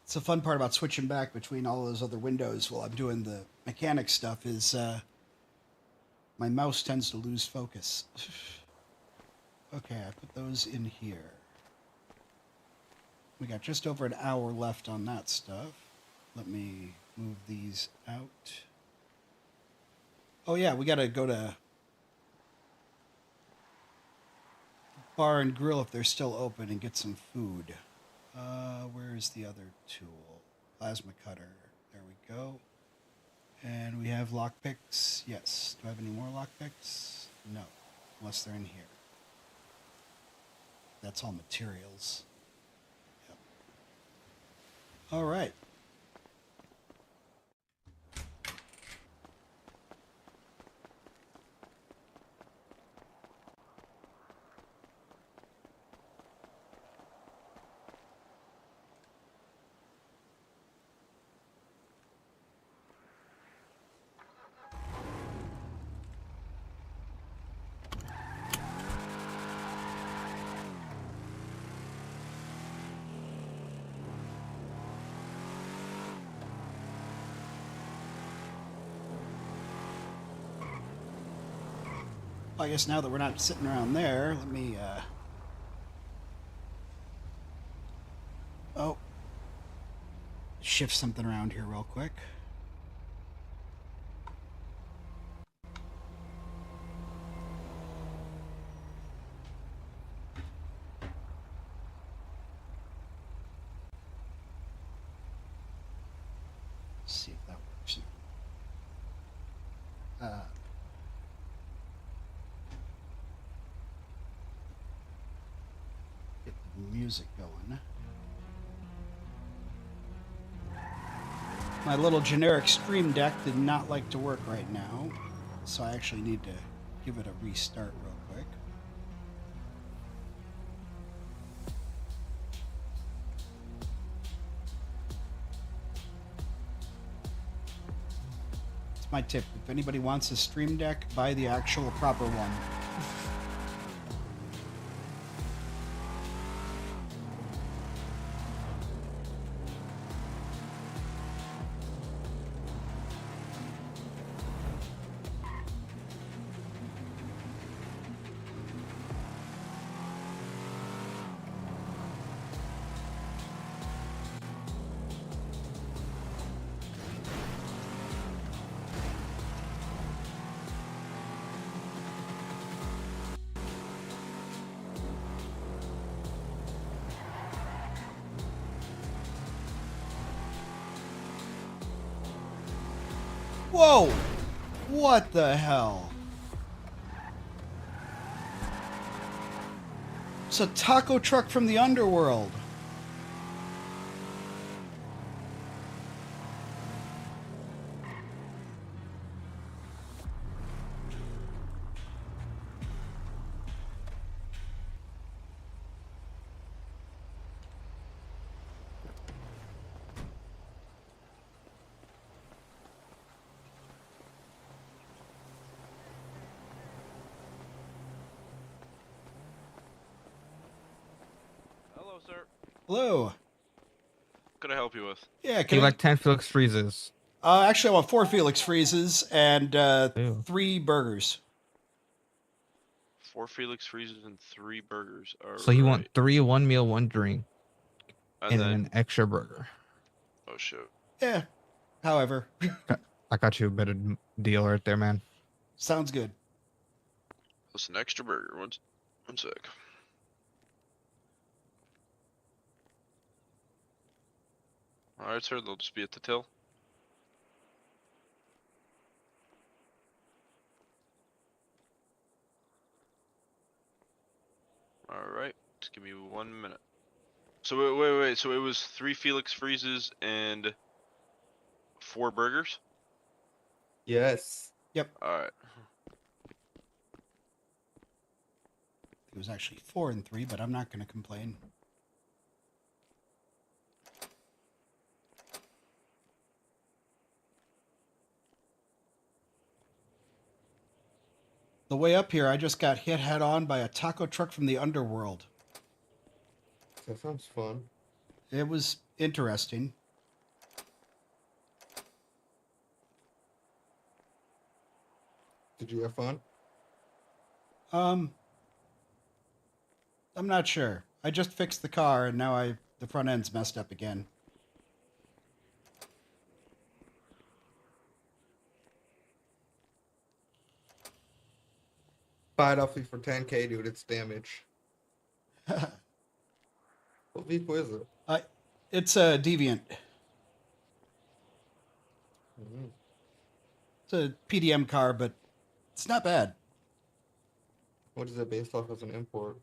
It's the fun part about switching back between all those other windows while I'm doing the mechanic stuff is my mouse tends to lose focus. Okay, I put those in here. We got just over an hour left on that stuff. Let me move these out. Oh yeah, we gotta go to Bar and Grill if they're still open and get some food. Where's the other tool? Plasma cutter. There we go. And we have lockpicks. Yes. Do I have any more lockpicks? No. Unless they're in here. That's all materials. Yep. All right. I guess now that we're not sitting around there, let me, oh, shift something around here real quick. Let's see if that works. Get the music going. My little generic Stream Deck did not like to work right now, so I actually need to give it a restart real quick. It's my tip. If anybody wants a Stream Deck, buy the actual proper one. Whoa! What the hell? It's a taco truck from the underworld. Hello, sir. Hello. What can I help you with? Yeah, You can I... like 10 Felix freezes. Actually, I want 4 Felix freezes and Ew. 3 burgers. 4 Felix freezes and 3 burgers. All So you want right. 3 1 meal, 1 drink, And and then, then an extra burger. oh shoot. Yeah. However, I got you a better deal right there, man. sounds good. That's an extra burger. One sec. All right, sir. They'll just be at the till. Alright, just give me 1 minute. So wait. So it was 3 Felix freezes and 4 burgers? Yes. Alright. It was actually 4 and 3, but I'm not going to complain. The way up here, I just got hit head on by a taco truck from the underworld. That sounds fun. It was interesting. Did you have fun? I'm not sure. I just fixed the car and now the front end's messed up again. Buy it off me for 10K, dude. It's damage. What vehicle is it? It's a Deviant. Mm-hmm. It's a PDM car, but it's not bad. What is it based off as an import?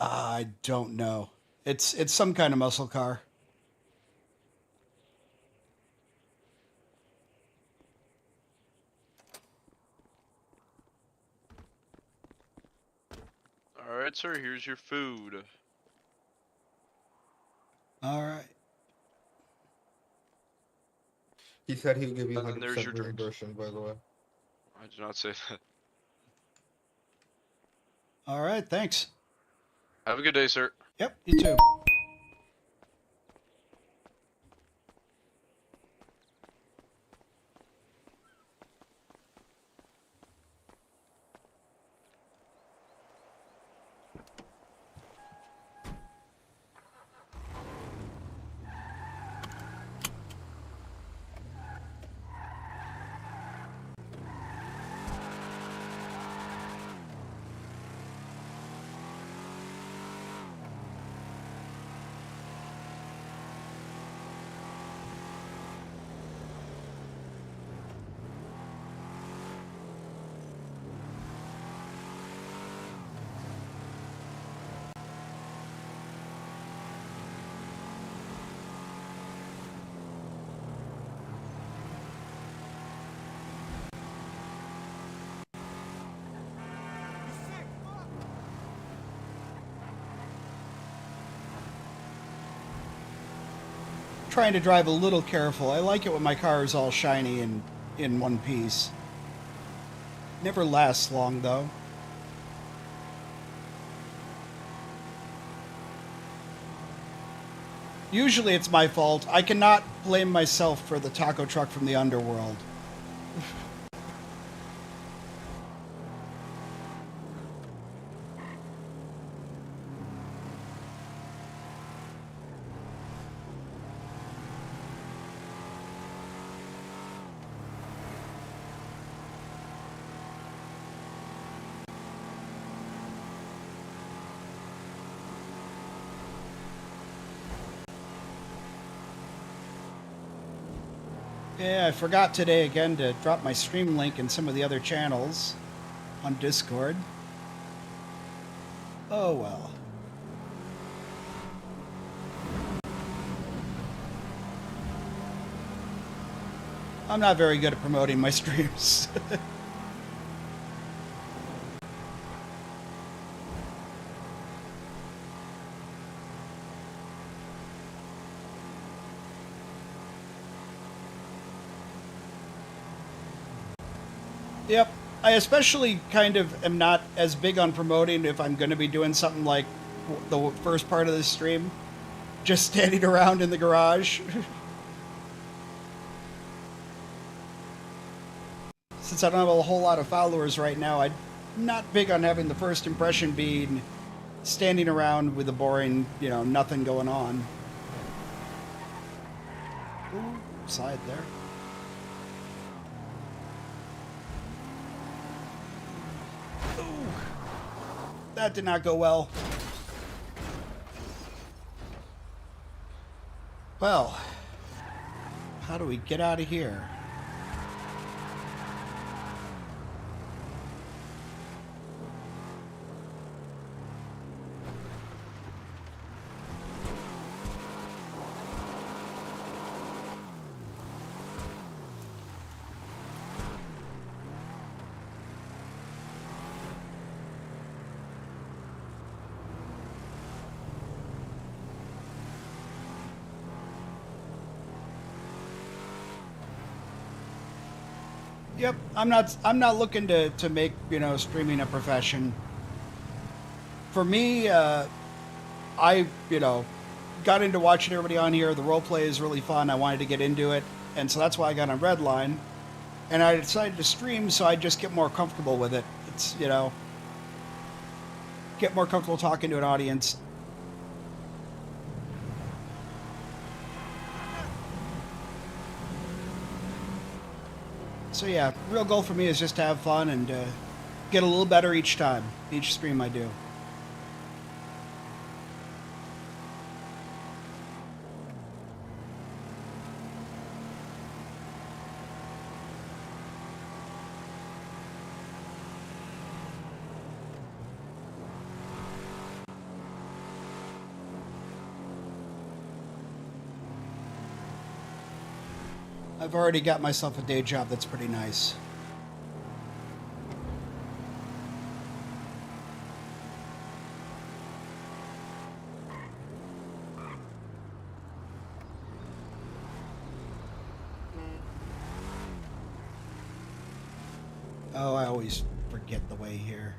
I don't know. It's some kind of muscle car. Alright, sir, here's your food. All right. He said he would give you And there's 100% your drinks. reimbursement, by the way. I did not say that. All right, thanks. Have a good day, sir. Yep, you too. Trying to drive a little careful. I like it when my car is all shiny and in one piece. Never lasts long, though. Usually it's my fault. I cannot blame myself for the taco truck from the underworld. Yeah, I forgot today again to drop my stream link in some of the other channels on Discord. Oh well. I'm not very good at promoting my streams. Yep. I especially kind of am not as big on promoting if I'm going to be doing something like the first part of the stream. Just standing around in the garage. Since I don't have a whole lot of followers right now, I'm not big on having the first impression being standing around with a boring, nothing going on. Ooh, side there. That did not go well. Well, how do we get out of here? Yep, I'm not looking to make, streaming a profession. For me, I, got into watching everybody on here. The role play is really fun. I wanted to get into it, and so that's why I got on Redline. And I decided to stream so I just get more comfortable with it. It's, get more comfortable talking to an audience. So yeah, real goal for me is just to have fun and get a little better each time, each stream I do. I've already got myself a day job that's pretty nice. Oh, I always forget the way here.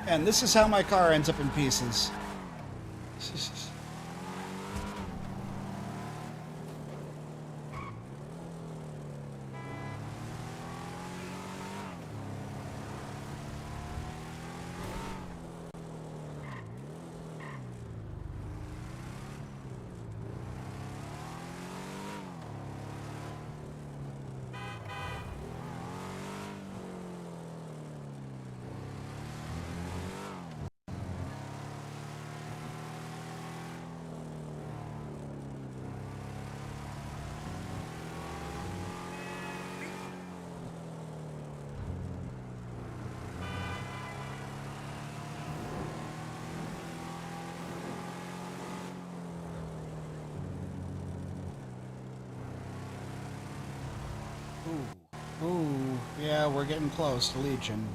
And this is how my car ends up in pieces. Ooh, yeah, we're getting close to Legion.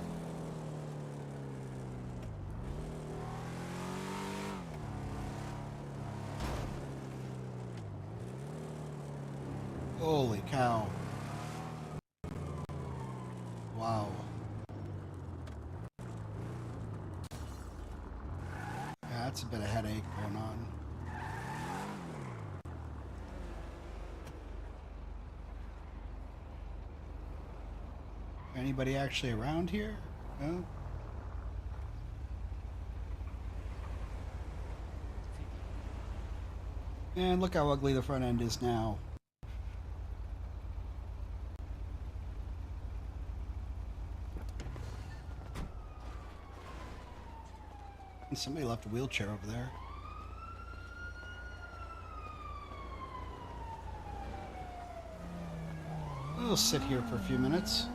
Holy cow. Wow. Yeah, that's a bit of headache going on. Anybody actually around here? No? And look how ugly the front end is now. And somebody left a wheelchair over there. We'll sit here for a few minutes.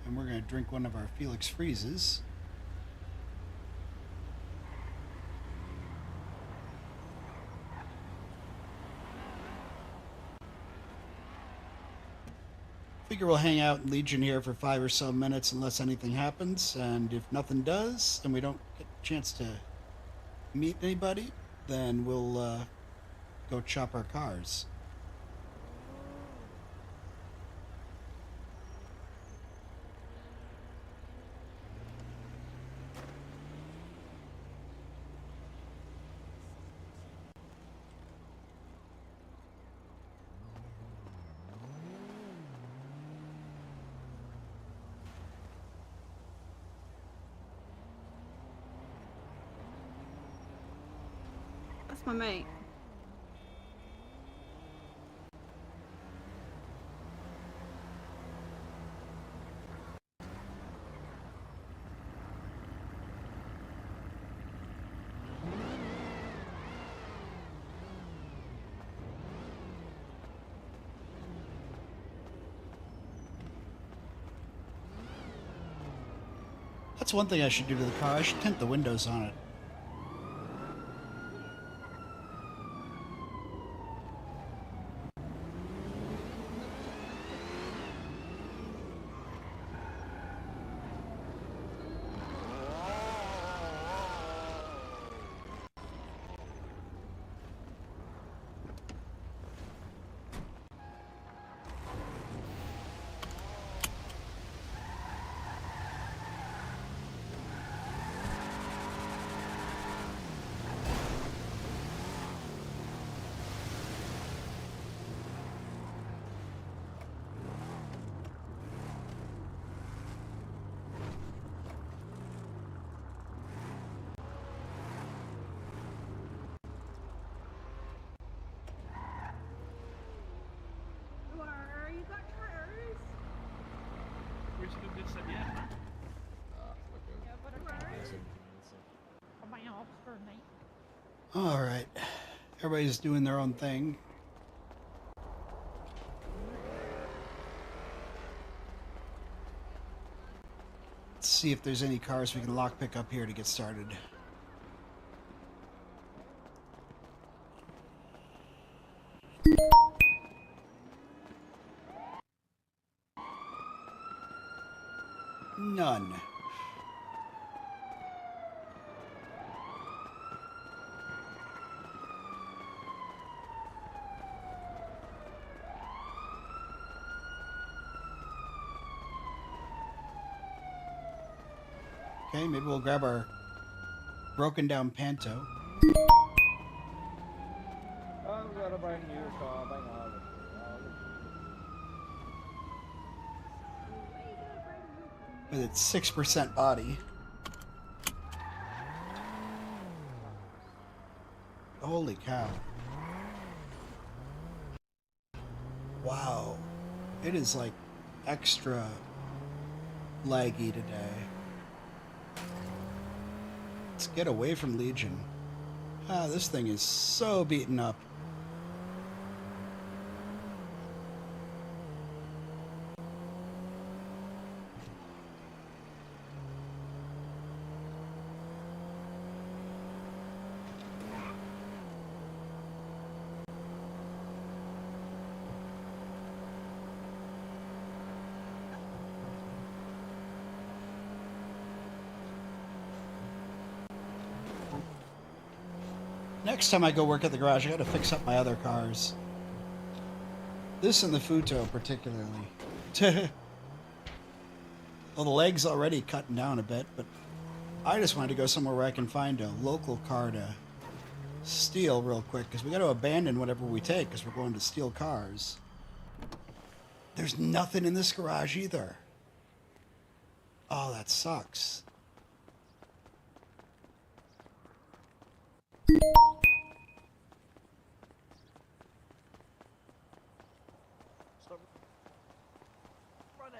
And we're going to drink one of our Felix Freezes. Figure we'll hang out in Legion here for 5 or so minutes unless anything happens, and if nothing does and we don't get a chance to meet anybody, then we'll go chop our cars. That's my mate. That's one thing I should do to the car. I should tint the windows on it. Where you got tires? We should have just said yeah. Yeah, but tires. All right. Everybody's doing their own thing. Let's see if there's any cars we can lockpick up here to get started. None. Okay, maybe we'll grab our broken down Panto. I've got a brand new car, bang on. With its 6% body. Holy cow. Wow. It is like extra laggy today. Let's get away from Legion. Ah, this thing is so beaten up. Next time I go work at the garage, I gotta fix up my other cars. This and the Futo particularly. Well, the leg's already cutting down a bit, but I just wanted to go somewhere where I can find a local car to steal real quick, because we got to abandon whatever we take, because we're going to steal cars. There's nothing in this garage either. Oh, that sucks. Stop running.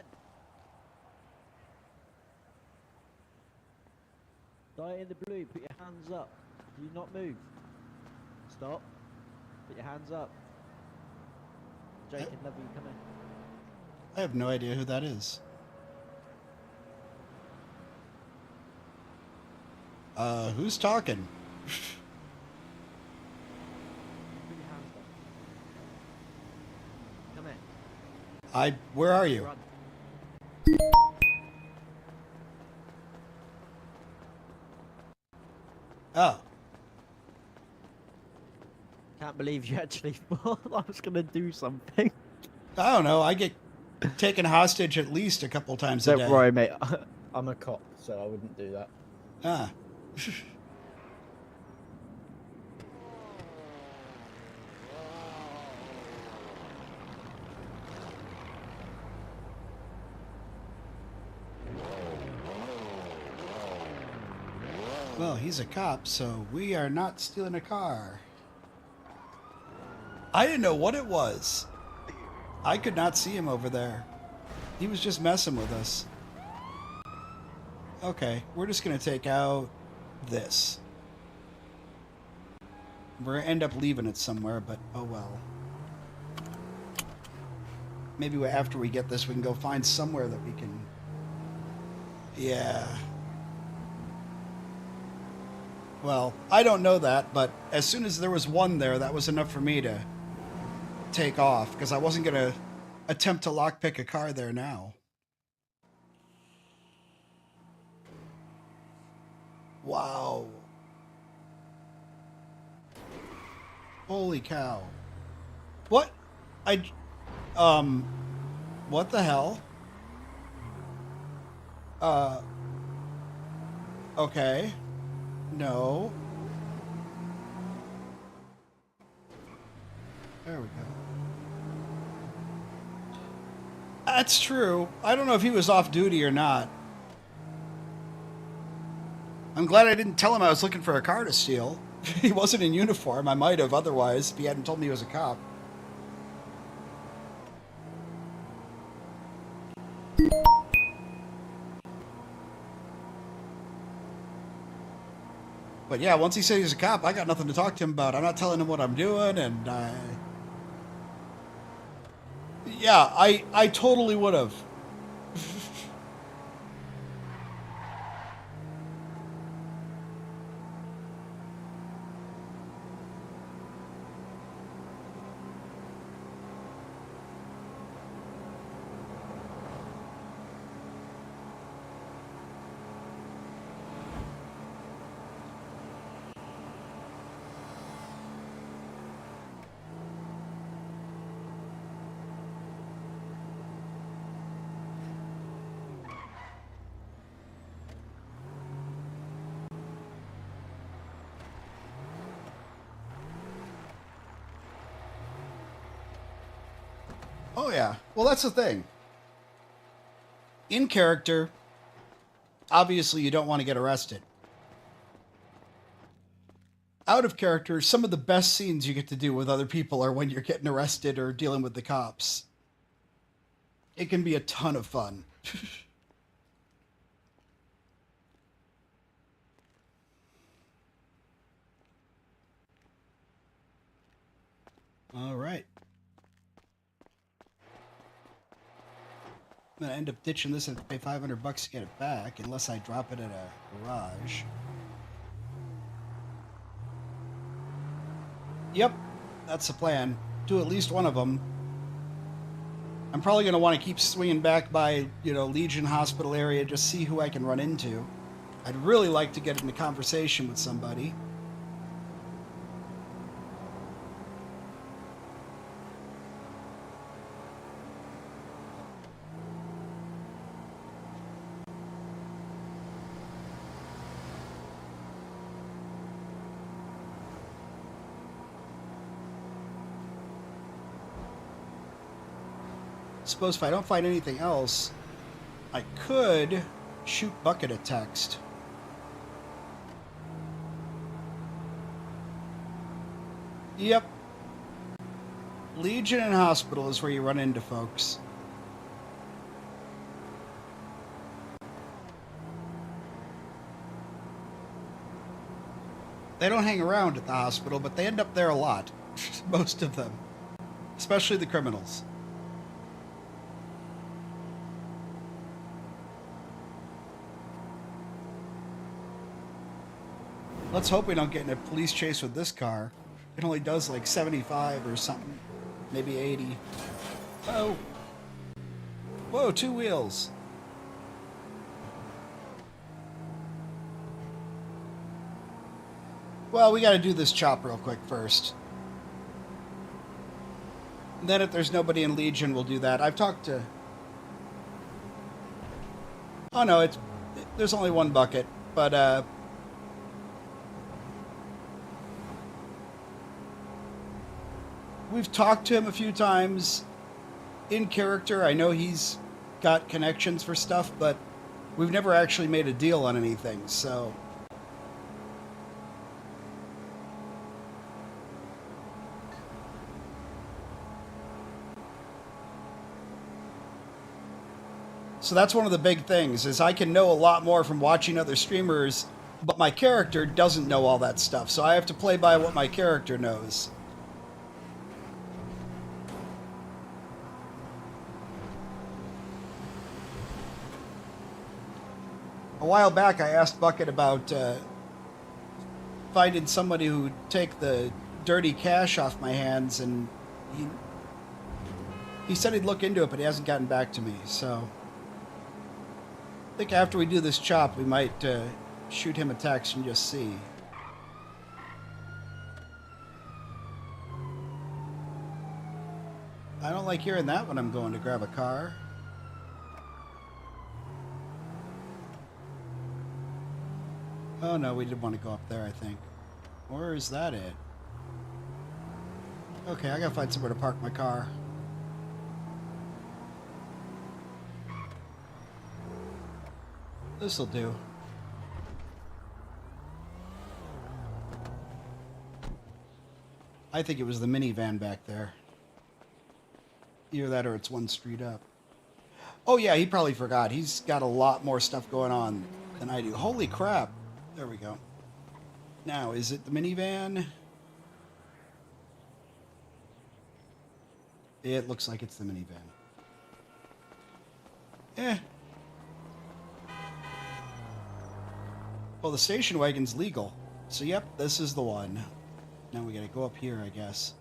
Die in the blue, put your hands up. Do not move. Stop. Put your hands up. Jake and Lovey, come in. I have no idea who that is. Who's talking? Put your hands up. Come in. Where are you? Run. Oh. Can't believe you actually thought I was gonna do something. I don't know. I get taken hostage at least a couple times a day. Don't worry, mate. I'm a cop, so I wouldn't do that. Ah. Well, he's a cop, so we are not stealing a car. I didn't know what it was. I could not see him over there. He was just messing with us. Okay, we're just going to take out this. We're going to end up leaving it somewhere, but oh well. Maybe after we get this, we can go find somewhere that we can... Yeah. Well, I don't know that, but as soon as there was one there, that was enough for me to take off, because I wasn't going to attempt to lockpick a car there now. Wow. Holy cow. What? What the hell? Okay. No. There we go. That's true. I don't know if he was off duty or not. I'm glad I didn't tell him I was looking for a car to steal. He wasn't in uniform. I might have otherwise if he hadn't told me he was a cop. But yeah, once he said he's a cop, I got nothing to talk to him about. I'm not telling him what I'm doing, and yeah, I totally would have. Oh yeah. Well, that's the thing. In character, obviously you don't want to get arrested. Out of character, some of the best scenes you get to do with other people are when you're getting arrested or dealing with the cops. It can be a ton of fun. All right. I'm gonna end up ditching this and pay $500 to get it back, unless I drop it at a garage. Yep, that's the plan. Do at least one of them. I'm probably gonna want to keep swinging back by, Legion Hospital area, just see who I can run into. I'd really like to get into conversation with somebody. Suppose if I don't find anything else, I could shoot Bucket a text. Yep. Legion and Hospital is where you run into folks. They don't hang around at the hospital, but they end up there a lot. Most of them. Especially the criminals. Let's hope we don't get in a police chase with this car. It only does like 75 or something. Maybe 80. Oh. Whoa, two wheels. Well, we gotta do this chop real quick first. And then if there's nobody in Legion, we'll do that. I've talked to... Oh no, there's only one bucket. But, we've talked to him a few times in character. I know he's got connections for stuff, but we've never actually made a deal on anything, so... So that's one of the big things, is I can know a lot more from watching other streamers, but my character doesn't know all that stuff, so I have to play by what my character knows. A while back, I asked Bucket about finding somebody who would take the dirty cash off my hands, and he said he'd look into it, but he hasn't gotten back to me. So I think after we do this chop, we might shoot him a text and just see. I don't like hearing that when I'm going to grab a car. Oh no, we did want to go up there, I think. Or is that it? Okay, I gotta find somewhere to park my car. This'll do. I think it was the minivan back there. Either that or it's one street up. Oh yeah, he probably forgot. He's got a lot more stuff going on than I do. Holy crap. There we go. Now, is it the minivan? It looks like it's the minivan. Eh. Well, the station wagon's legal. So, yep, this is the one. Now we gotta go up here, I guess.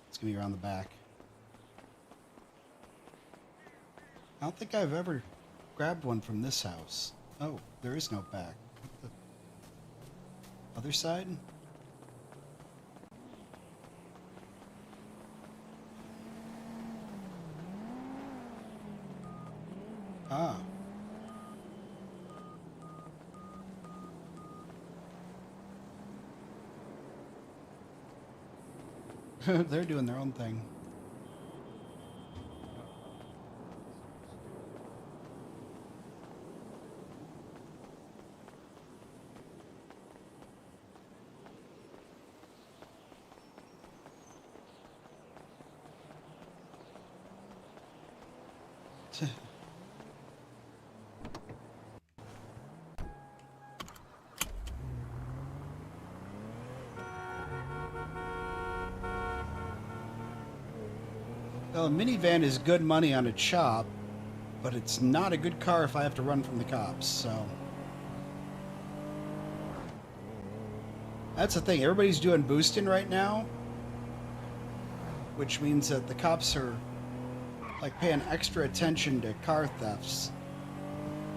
It's gonna be around the back. I don't think I've ever grabbed one from this house. Oh, there is no back. The other side? Ah. They're doing their own thing. Well, a minivan is good money on a chop, but it's not a good car if I have to run from the cops, so. That's the thing, everybody's doing boosting right now, which means that the cops are like paying extra attention to car thefts.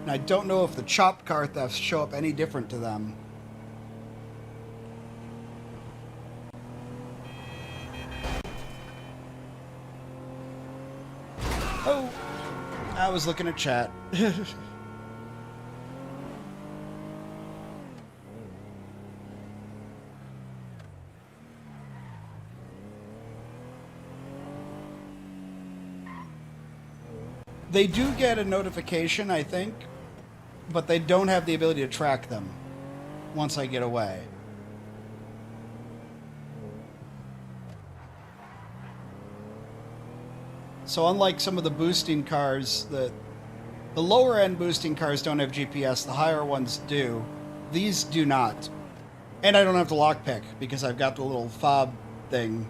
And I don't know if the chop car thefts show up any different to them. Oh, I was looking at chat. They do get a notification, I think, but they don't have the ability to track them once I get away. So unlike some of the boosting cars, the lower end boosting cars don't have GPS, the higher ones do. These do not. And I don't have to lockpick because I've got the little fob thing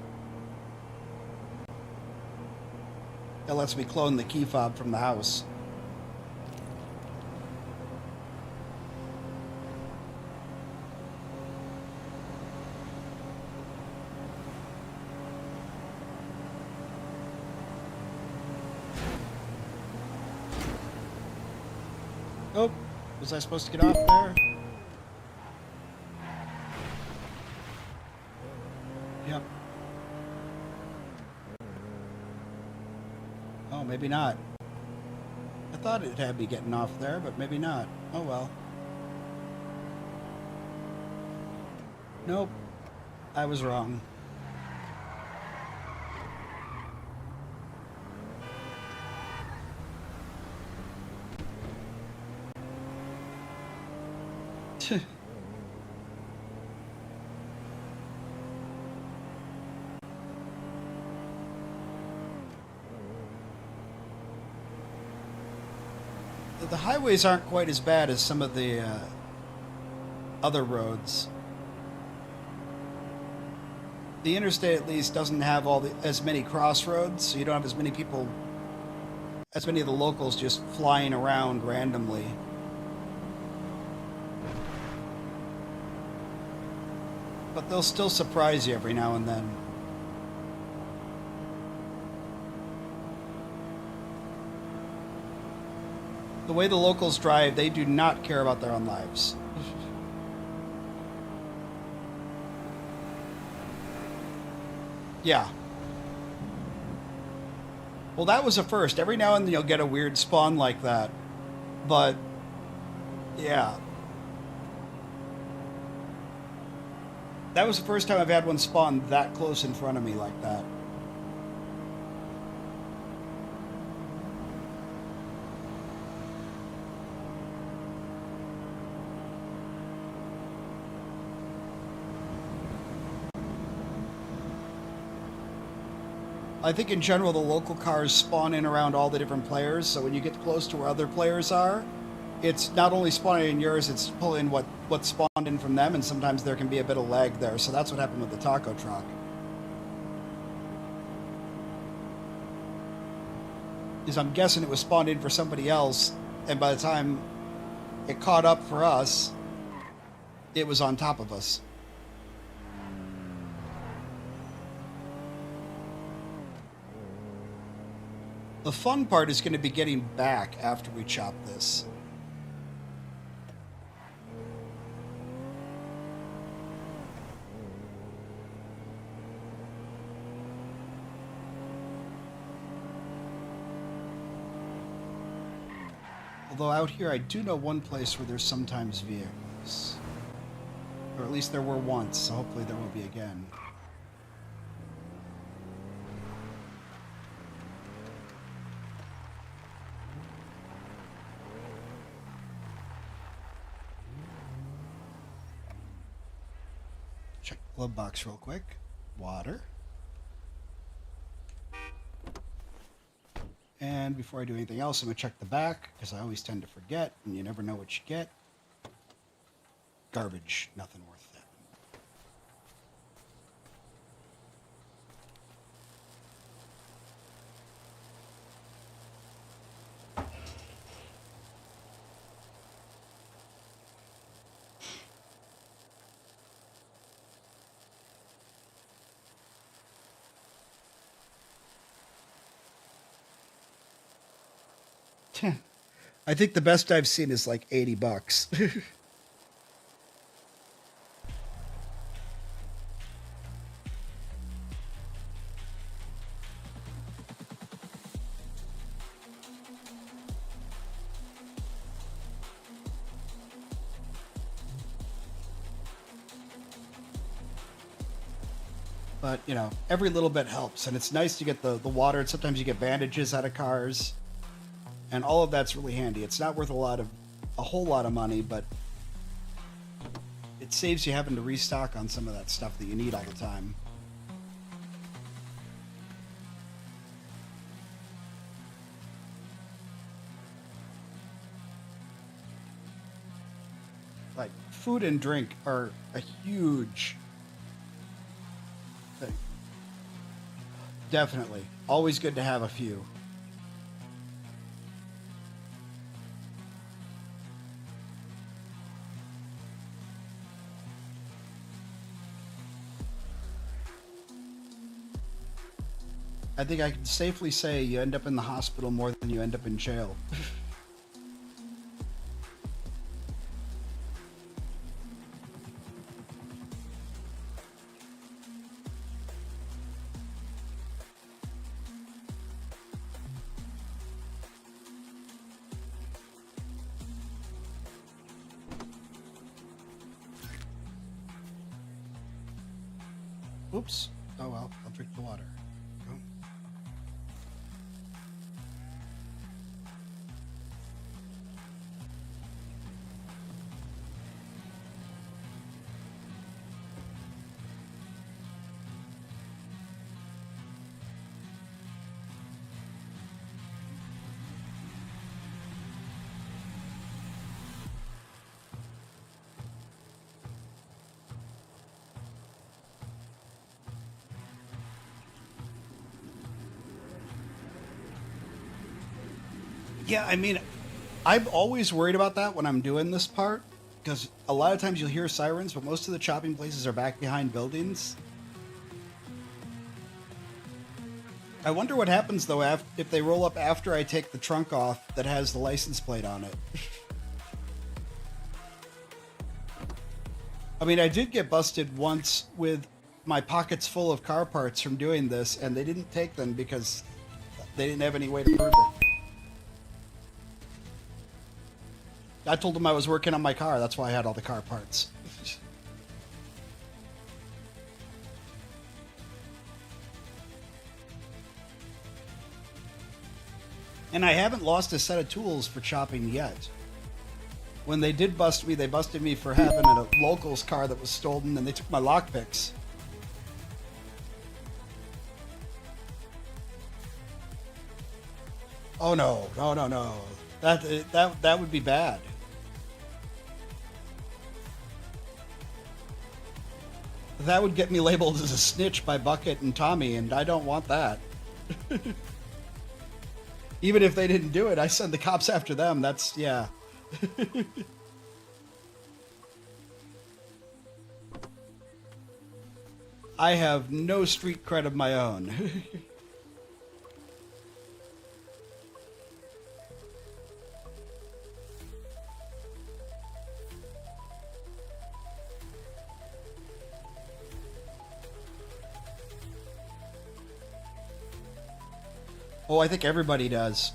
that lets me clone the key fob from the house. Oh, was I supposed to get off there? Yep. Oh, maybe not. I thought it had me getting off there, but maybe not. Oh well. Nope. I was wrong. The highways aren't quite as bad as some of the other roads. The interstate, at least, doesn't have as many crossroads, so you don't have as many people as many of the locals just flying around randomly. But they'll still surprise you every now and then. The way the locals drive, they do not care about their own lives. Yeah. Well, that was a first. Every now and then you'll get a weird spawn like that. But, yeah. That was the first time I've had one spawn that close in front of me like that. I think in general the local cars spawn in around all the different players, so when you get close to where other players are, it's not only spawning in yours, it's pulling what spawned in from them, and sometimes there can be a bit of lag there, so that's what happened with the taco truck. Is I'm guessing it was spawned in for somebody else, and by the time it caught up for us, it was on top of us. The fun part is going to be getting back after we chop this. Although out here I do know one place where there's sometimes vehicles. Or at least there were once, so hopefully there will be again. Check the glove box real quick. Water. And before I do anything else, I'm going to check the back, because I always tend to forget, and you never know what you get. Garbage. Nothing worth that. I think the best I've seen is like $80. But, you know, every little bit helps, and it's nice to get the water, and sometimes you get bandages out of cars. And all of that's really handy. It's not worth a whole lot of money, but it saves you having to restock on some of that stuff that you need all the time. Like, food and drink are a huge thing. Definitely. Always good to have a few. I think I can safely say you end up in the hospital more than you end up in jail. Oops. Oh well, I'll drink the water. Go. Yeah, I mean, I'm always worried about that when I'm doing this part, because a lot of times you'll hear sirens, but most of the chopping places are back behind buildings. I wonder what happens, though, if they roll up after I take the trunk off that has the license plate on it. I mean, I did get busted once with my pockets full of car parts from doing this, and they didn't take them because they didn't have any way to prove it. I told them I was working on my car, that's why I had all the car parts. And I haven't lost a set of tools for chopping yet. When they did bust me, they busted me for having a local's car that was stolen, and they took my lockpicks. Oh no, no, no, no. That would be bad. That would get me labeled as a snitch by Bucket and Tommy, and I don't want that. Even if they didn't do it, I send the cops after them. That's, yeah. I have no street cred of my own. Oh, I think everybody does.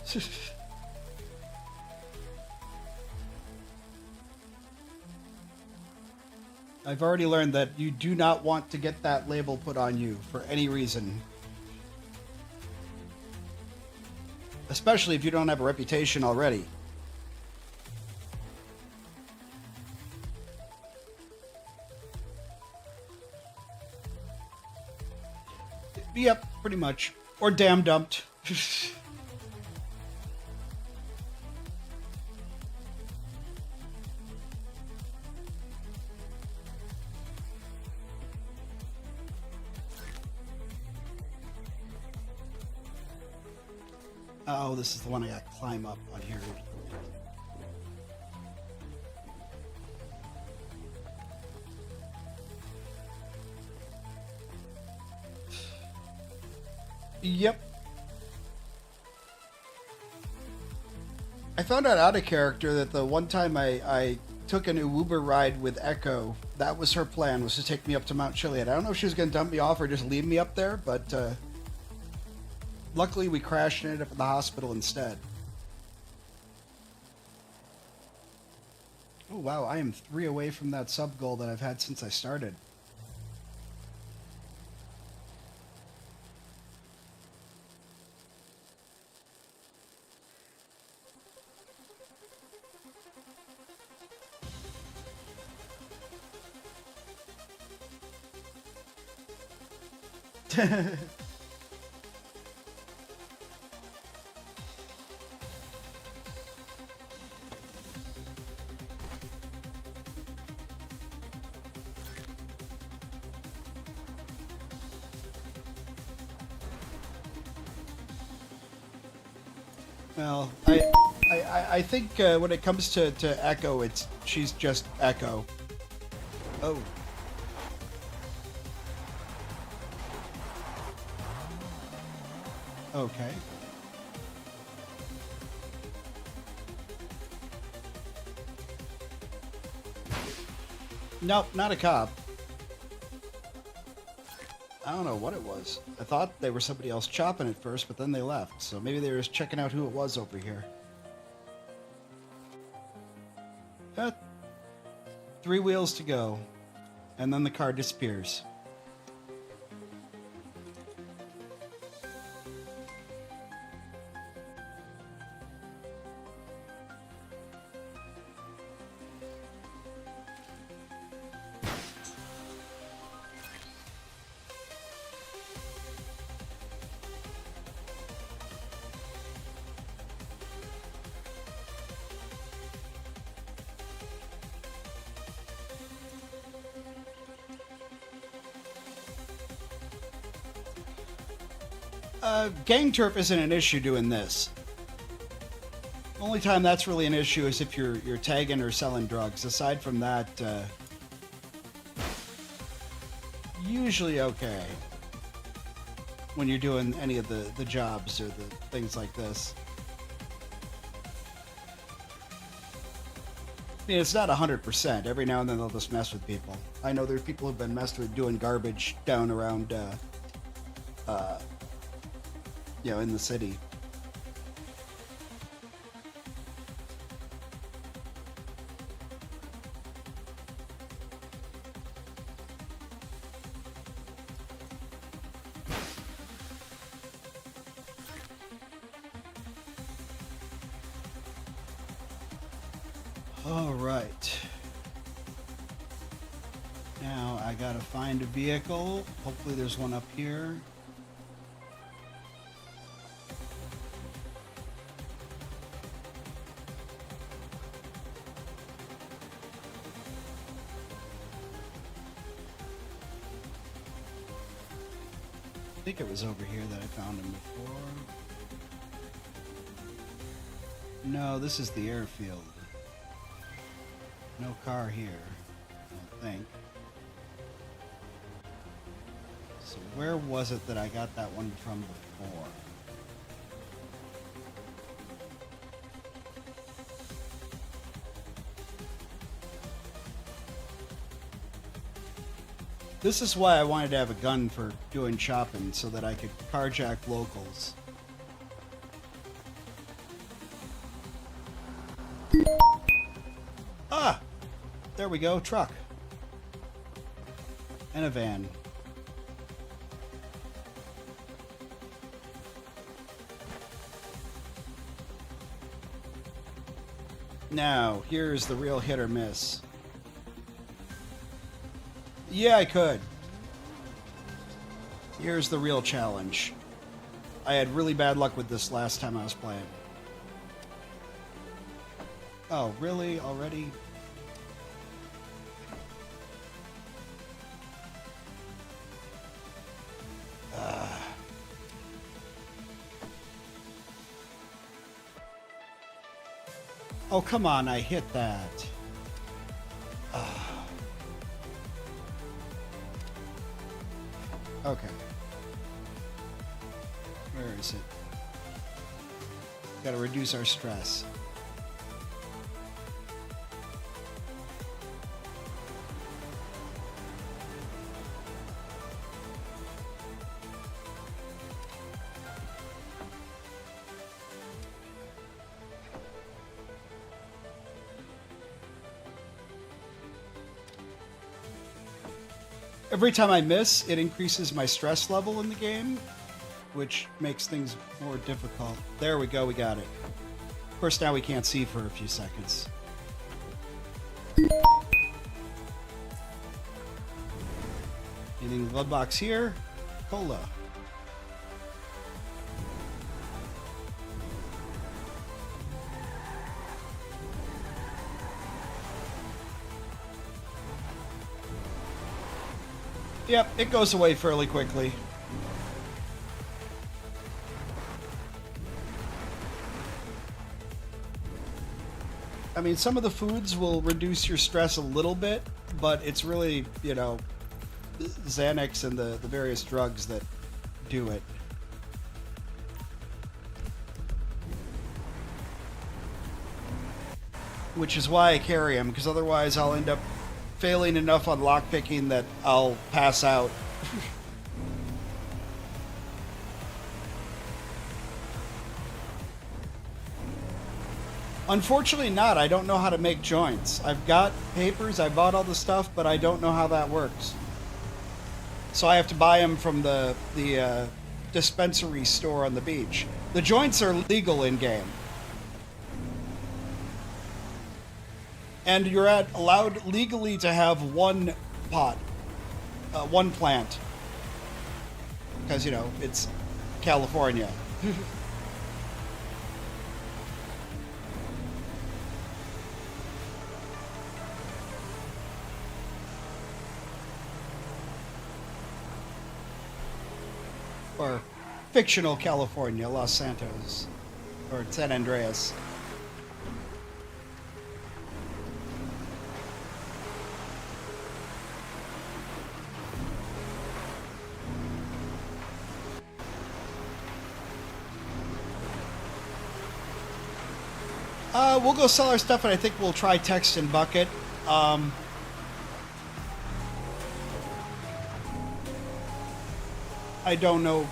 I've already learned that you do not want to get that label put on you for any reason. Especially if you don't have a reputation already. Yep, pretty much. Or damn dumped. Oh, this is the one I gotta climb up on here. Yep. I found out of character that the one time I took an Uber ride with Echo, that was her plan, was to take me up to Mount Chiliad. I don't know if she was going to dump me off or just leave me up there, but luckily we crashed and ended up at the hospital instead. Oh wow, I am 3 away from that sub goal that I've had since I started. Well, I think when it comes to Echo, she's just Echo. Oh. Okay. Nope, not a cop. I don't know what it was. I thought they were somebody else chopping it first, but then they left. So maybe they were just checking out who it was over here. 3 wheels to go. And then the car disappears. Gang turf isn't an issue doing this. Only time that's really an issue is if you're tagging or selling drugs. Aside from that, usually okay. When you're doing any of the jobs or the things like this. I mean, it's not 100%. Every now and then they'll just mess with people. I know there's people who've been messed with doing garbage down around, in the city. All right. Now I gotta find a vehicle. Hopefully there's one up here. I think it was over here that I found him before. No, this is the airfield. No car here, I don't think. So where was it that I got that one from before? This is why I wanted to have a gun for doing shopping, so that I could carjack locals. Ah! There we go, truck. And a van. Now, here's the real hit or miss. Yeah, I could. Here's the real challenge. I had really bad luck with this last time I was playing. Oh, really? Already? Oh, come on, I hit that. Okay. Where is it? Gotta reduce our stress. Every time I miss, it increases my stress level in the game, which makes things more difficult. There we go, we got it. Of course, now we can't see for a few seconds. Anything in the glove box here? Cola. Yep, it goes away fairly quickly. I mean, some of the foods will reduce your stress a little bit, but it's really, Xanax and the various drugs that do it. Which is why I carry them, because otherwise I'll end up failing enough on lockpicking that I'll pass out. Unfortunately not. I don't know how to make joints. I've got papers, I bought all the stuff, but I don't know how that works. So I have to buy them from the dispensary store on the beach. The joints are legal in-game. And you're allowed legally to have one pot, one plant. Because, it's California. Or fictional California, Los Santos. Or San Andreas. We'll go sell our stuff, and I think we'll try text and bucket. I don't know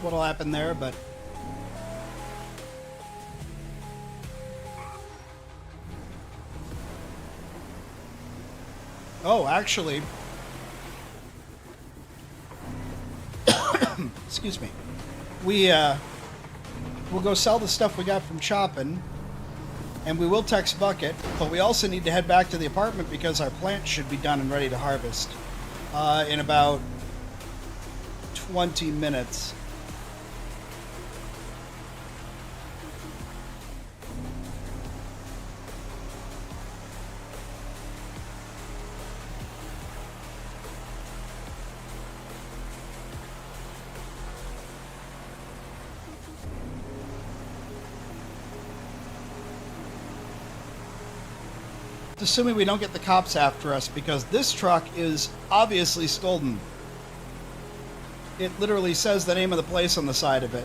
what'll happen there, but oh, actually, excuse me. We'll go sell the stuff we got from chopping, and we will text bucket, but we also need to head back to the apartment because our plant should be done and ready to harvest in about 20 minutes. Assuming we don't get the cops after us, because this truck is obviously stolen. It literally says the name of the place on the side of it.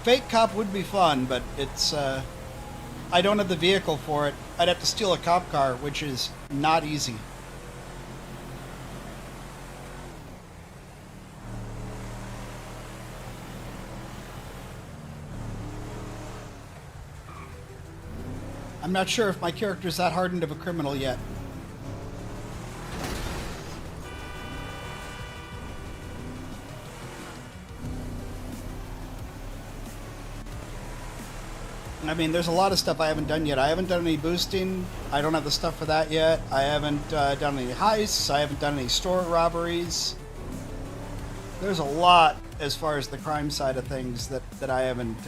Fake cop would be fun, but it's, I don't have the vehicle for it. I'd have to steal a cop car, which is not easy. I'm not sure if my character's that hardened of a criminal yet. I mean, there's a lot of stuff I haven't done yet. I haven't done any boosting. I don't have the stuff for that yet. I haven't done any heists. I haven't done any store robberies. There's a lot as far as the crime side of things that I haven't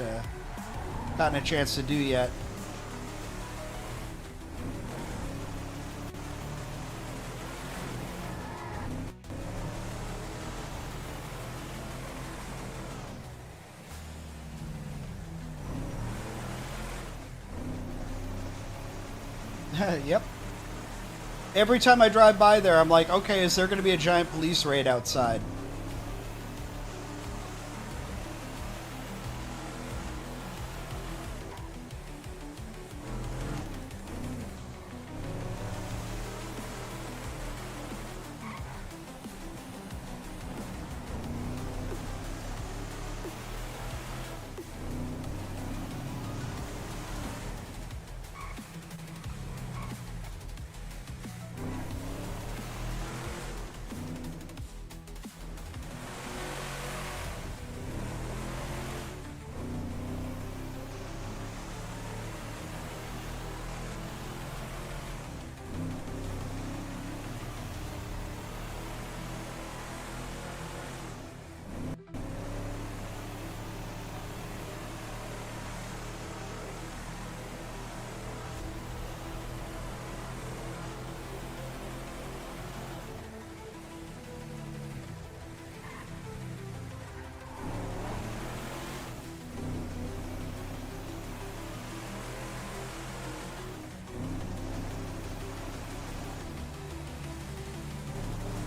gotten a chance to do yet. Yep. Every time I drive by there, I'm like, okay, is there going to be a giant police raid outside?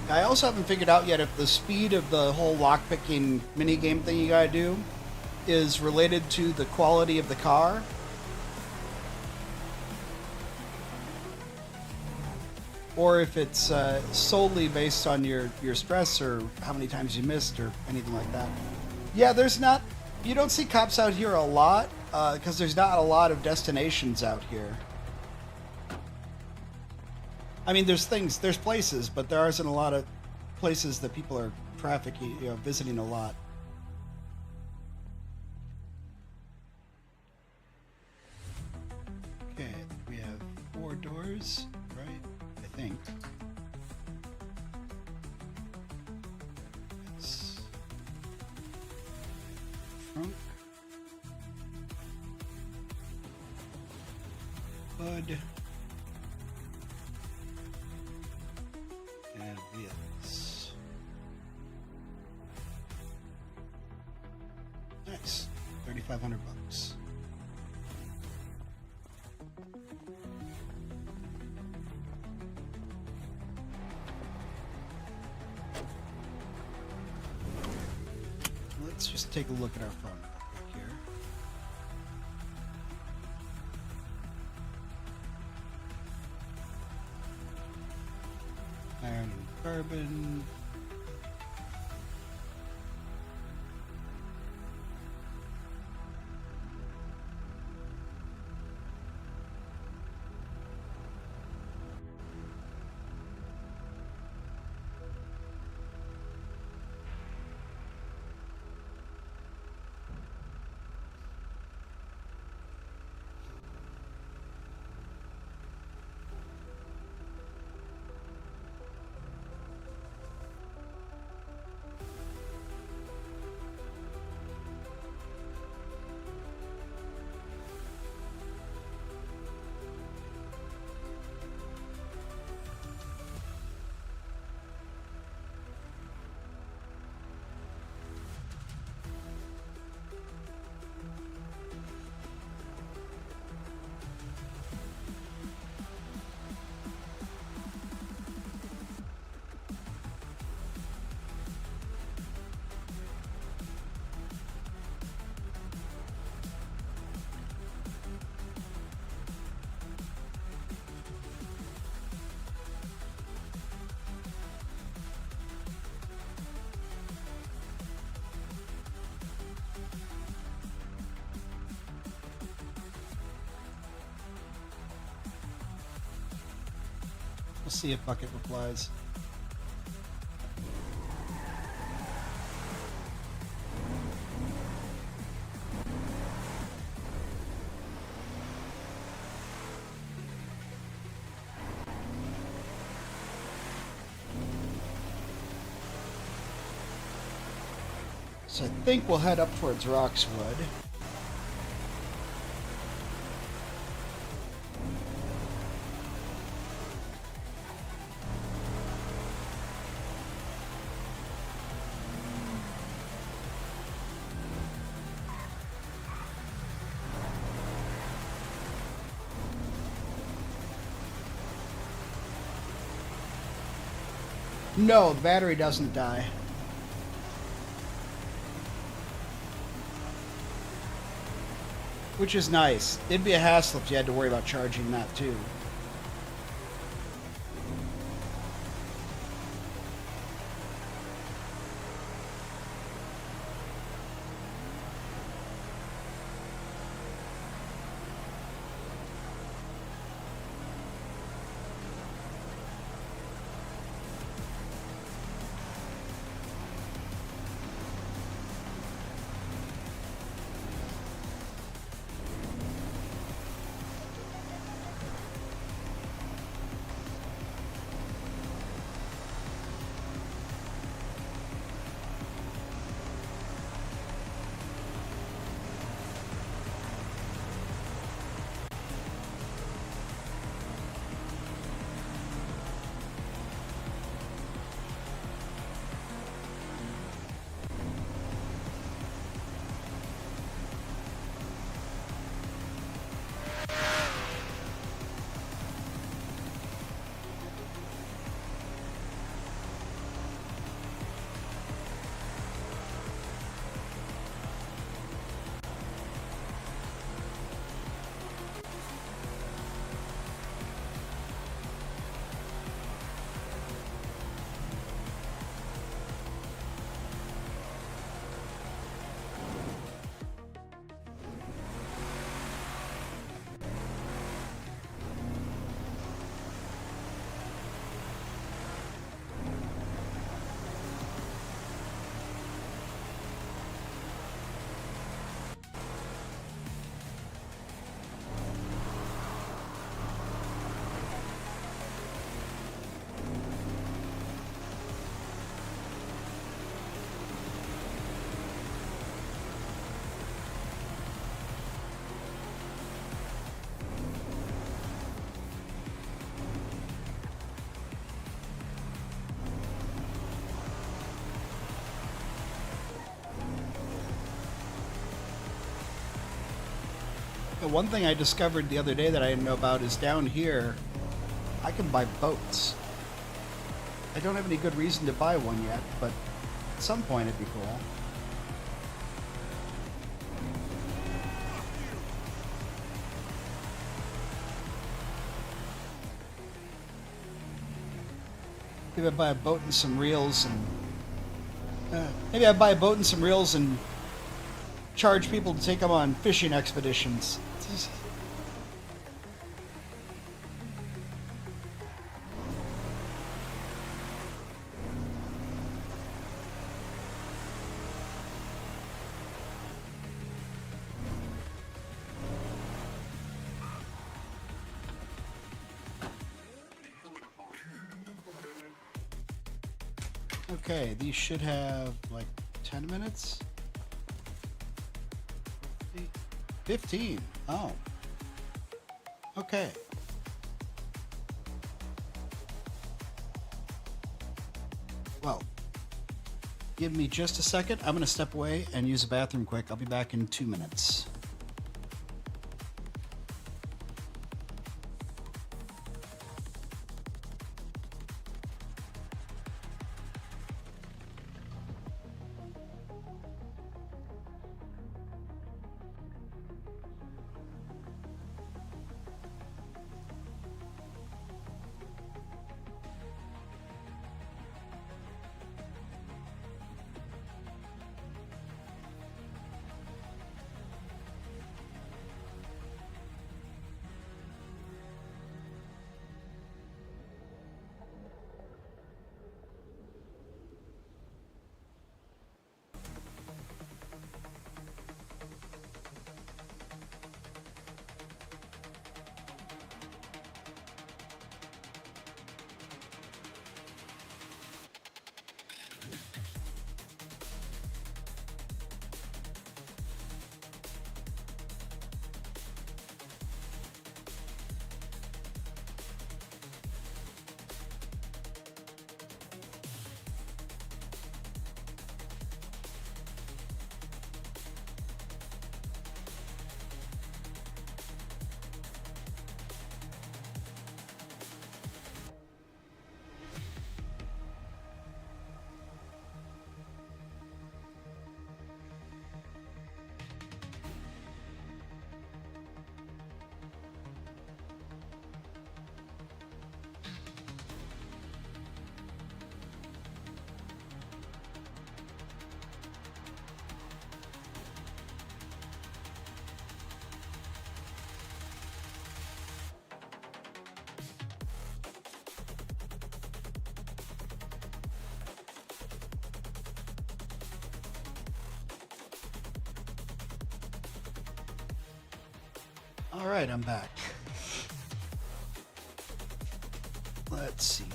I also haven't figured out yet if the speed of the whole lockpicking minigame thing you gotta do is related to the quality of the car. Or if it's solely based on your stress or how many times you missed or anything like that. Yeah, there's not... You don't see cops out here a lot because there's not a lot of destinations out here. I mean, there's places, but there aren't a lot of places that people are trafficking, visiting a lot. Okay, we have 4 doors, right? I think. It's trunk, hood, and wheels. Nice. 3,500 bucks. Let's just take a look at our phone real quick here. Iron and carbon. We'll see if Bucket replies. So I think we'll head up towards Roxwood. No, the battery doesn't die. Which is nice. It'd be a hassle if you had to worry about charging that too. The one thing I discovered the other day that I didn't know about is down here, I can buy boats. I don't have any good reason to buy one yet, but at some point it'd be cool. Maybe I buy a boat and some reels and... maybe I buy a boat and some reels and charge people to take them on fishing expeditions. Okay, these should have like 10 minutes? 15. Oh. Okay. Well, give me just a second. I'm going to step away and use the bathroom quick. I'll be back in 2 minutes. All right, I'm back. Let's see here.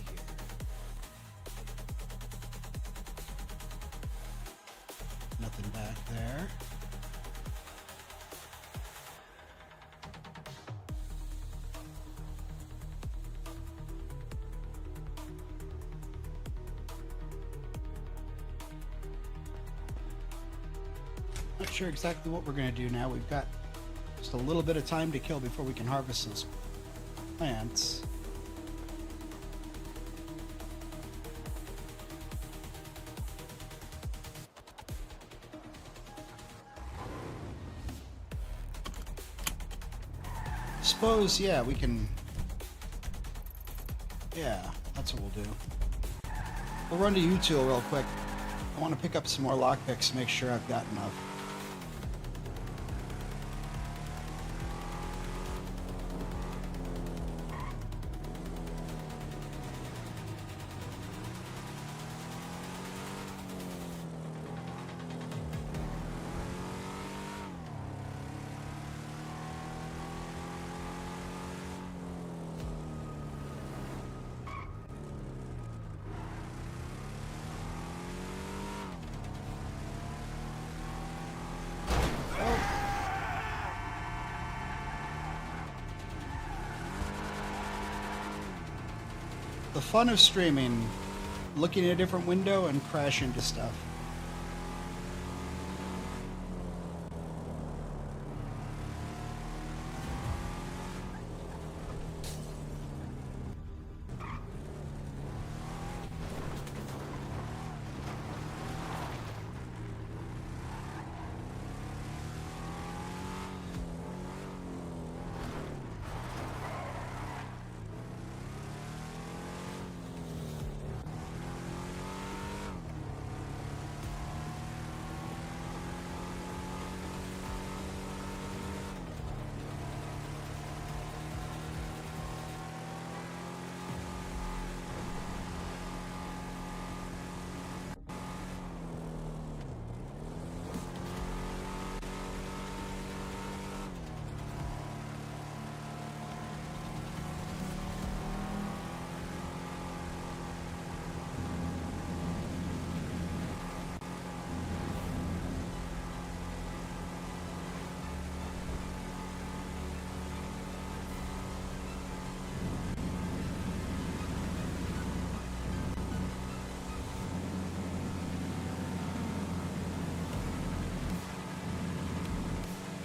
Nothing back there. Not sure exactly what we're going to do now. We've got just a little bit of time to kill before we can harvest those plants. Suppose, yeah, we can... Yeah, that's what we'll do. We'll run to U-Tool real quick. I want to pick up some more lockpicks to make sure I've got enough. The fun of streaming, looking at a different window and crash into stuff.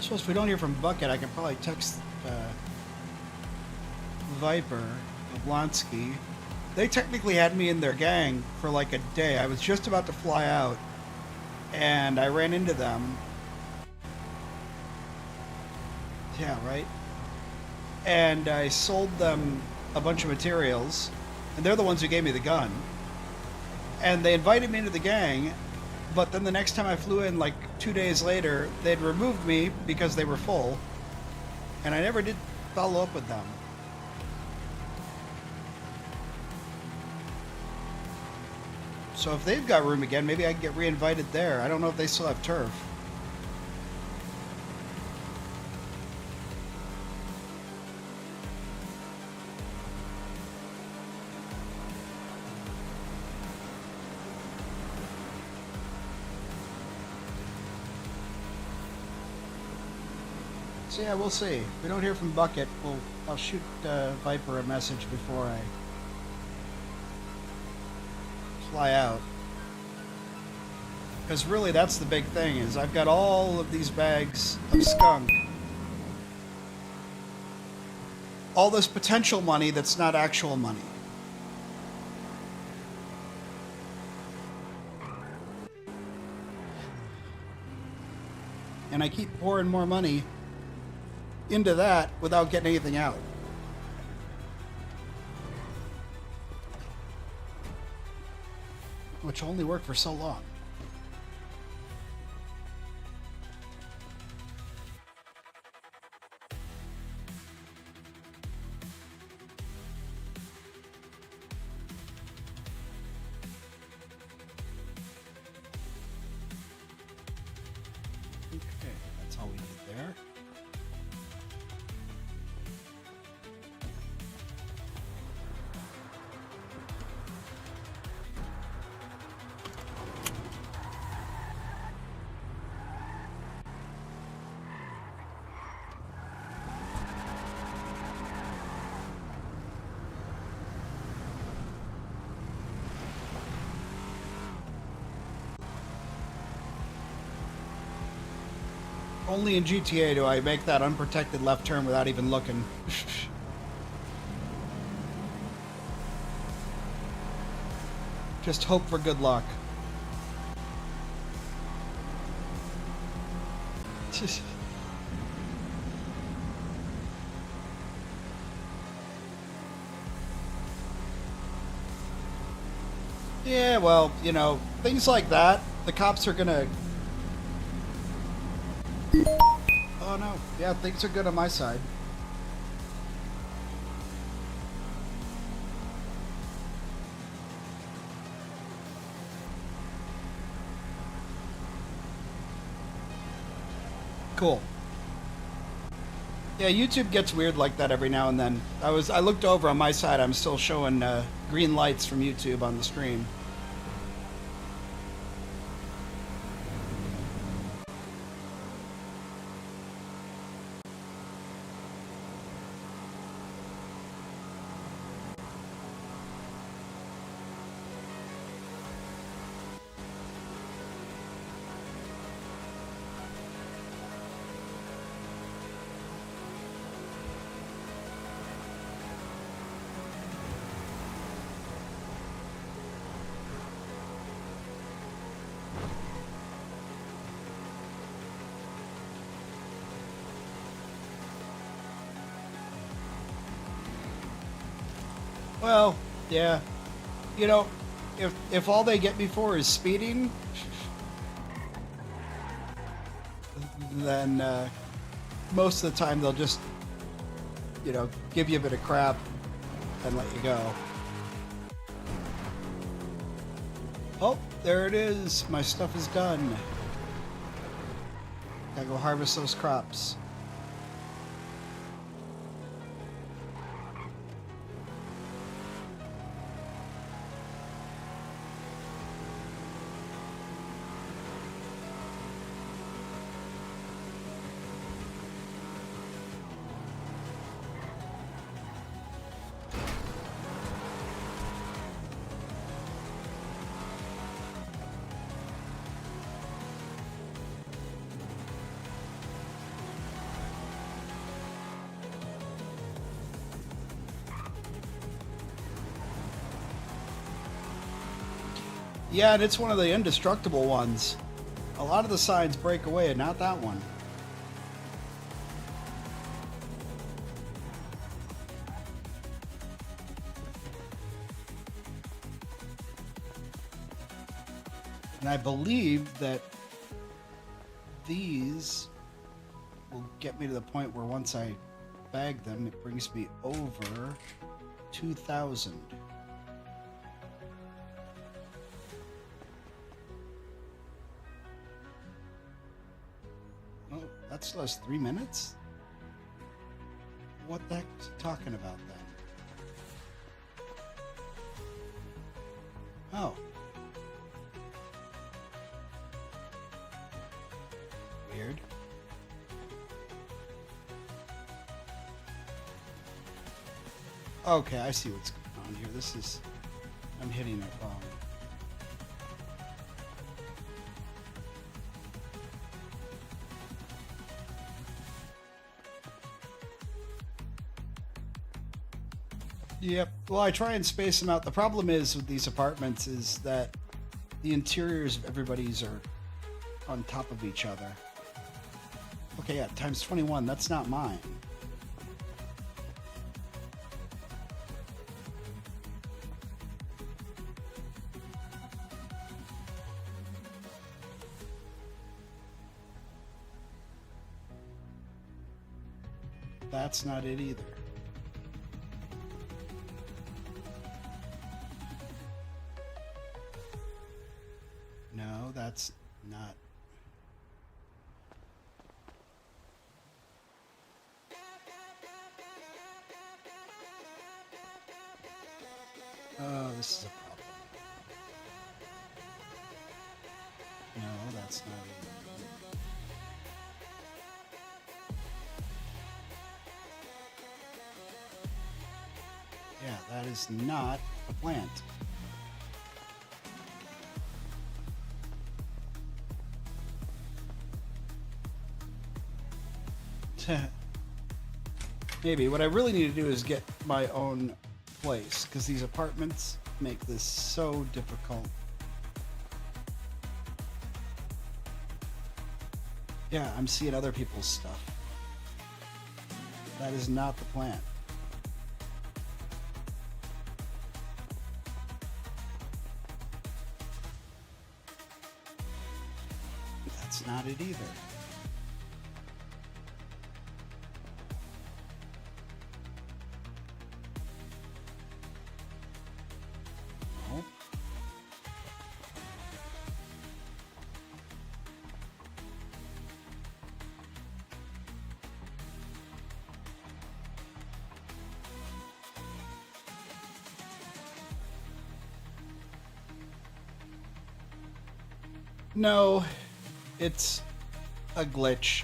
suppose if we don't hear from Bucket, I can probably text Viper, Oblonsky. They technically had me in their gang for like a day. I was just about to fly out, and I ran into them. Yeah, right? And I sold them a bunch of materials, and they're the ones who gave me the gun. And they invited me into the gang, but then the next time I flew in, like 2 days later, they'd removed me because they were full, and I never did follow up with them. So if they've got room again, maybe I can get re-invited there. I don't know if they still have turf. So yeah, we'll see. If we don't hear from Bucket, I'll shoot Viper a message before I fly out. Because really, that's the big thing, is I've got all of these bags of skunk. All this potential money that's not actual money. And I keep pouring more money into that without getting anything out. Which only worked for so long. Okay, that's all we need there. Only in GTA do I make that unprotected left turn without even looking. Just hope for good luck. Yeah, well, you know, things like that, the cops are gonna... Oh no, yeah, things are good on my side. Cool. Yeah, YouTube gets weird like that every now and then. I looked over on my side, I'm still showing green lights from YouTube on the stream. Well, yeah. You know, if all they get me for is speeding, then most of the time they'll just, you know, give you a bit of crap and let you go. Oh, there it is. My stuff is done. Gotta go harvest those crops. Yeah, and it's one of the indestructible ones. A lot of the signs break away, and not that one. And I believe that these will get me to the point where once I bag them, it brings me over 2,000. Oh, that still has 3 minutes? What the heck's he talking about then? Oh. Weird. Okay, I see what's going on here. This is... I'm hitting it wrong. Yep. Well, I try and space them out. The problem is with these apartments is that the interiors of everybody's are on top of each other. Okay, yeah, times 21. That's not mine. That's not it either. No, that's not. Oh, this is a problem. No, that's not it. Yeah, that is not a plant. Maybe. What I really need to do is get my own place, because these apartments make this so difficult. Yeah, I'm seeing other people's stuff. That is not the plan. That's not it either. No. No, it's a glitch.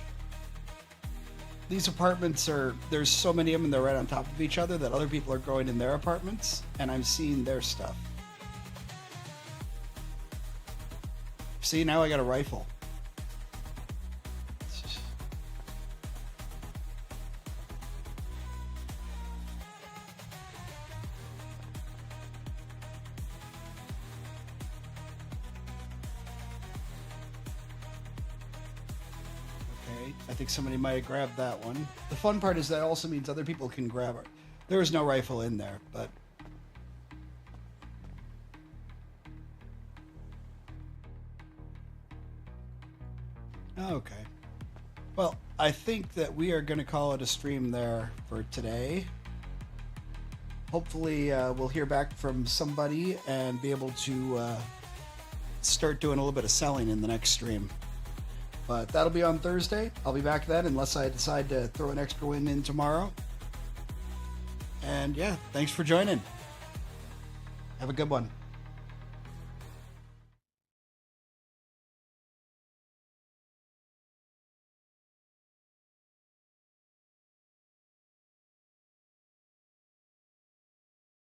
These apartments are, there's so many of them and they're right on top of each other that other people are going in their apartments and I'm seeing their stuff. See, now I got a rifle. I think somebody might have grabbed that one. The fun part is that also means other people can grab it. There was no rifle in there, but... Okay. Well, I think that we are going to call it a stream there for today. Hopefully we'll hear back from somebody and be able to start doing a little bit of selling in the next stream. But that'll be on Thursday. I'll be back then unless I decide to throw an extra win in tomorrow. And yeah, thanks for joining. Have a good one.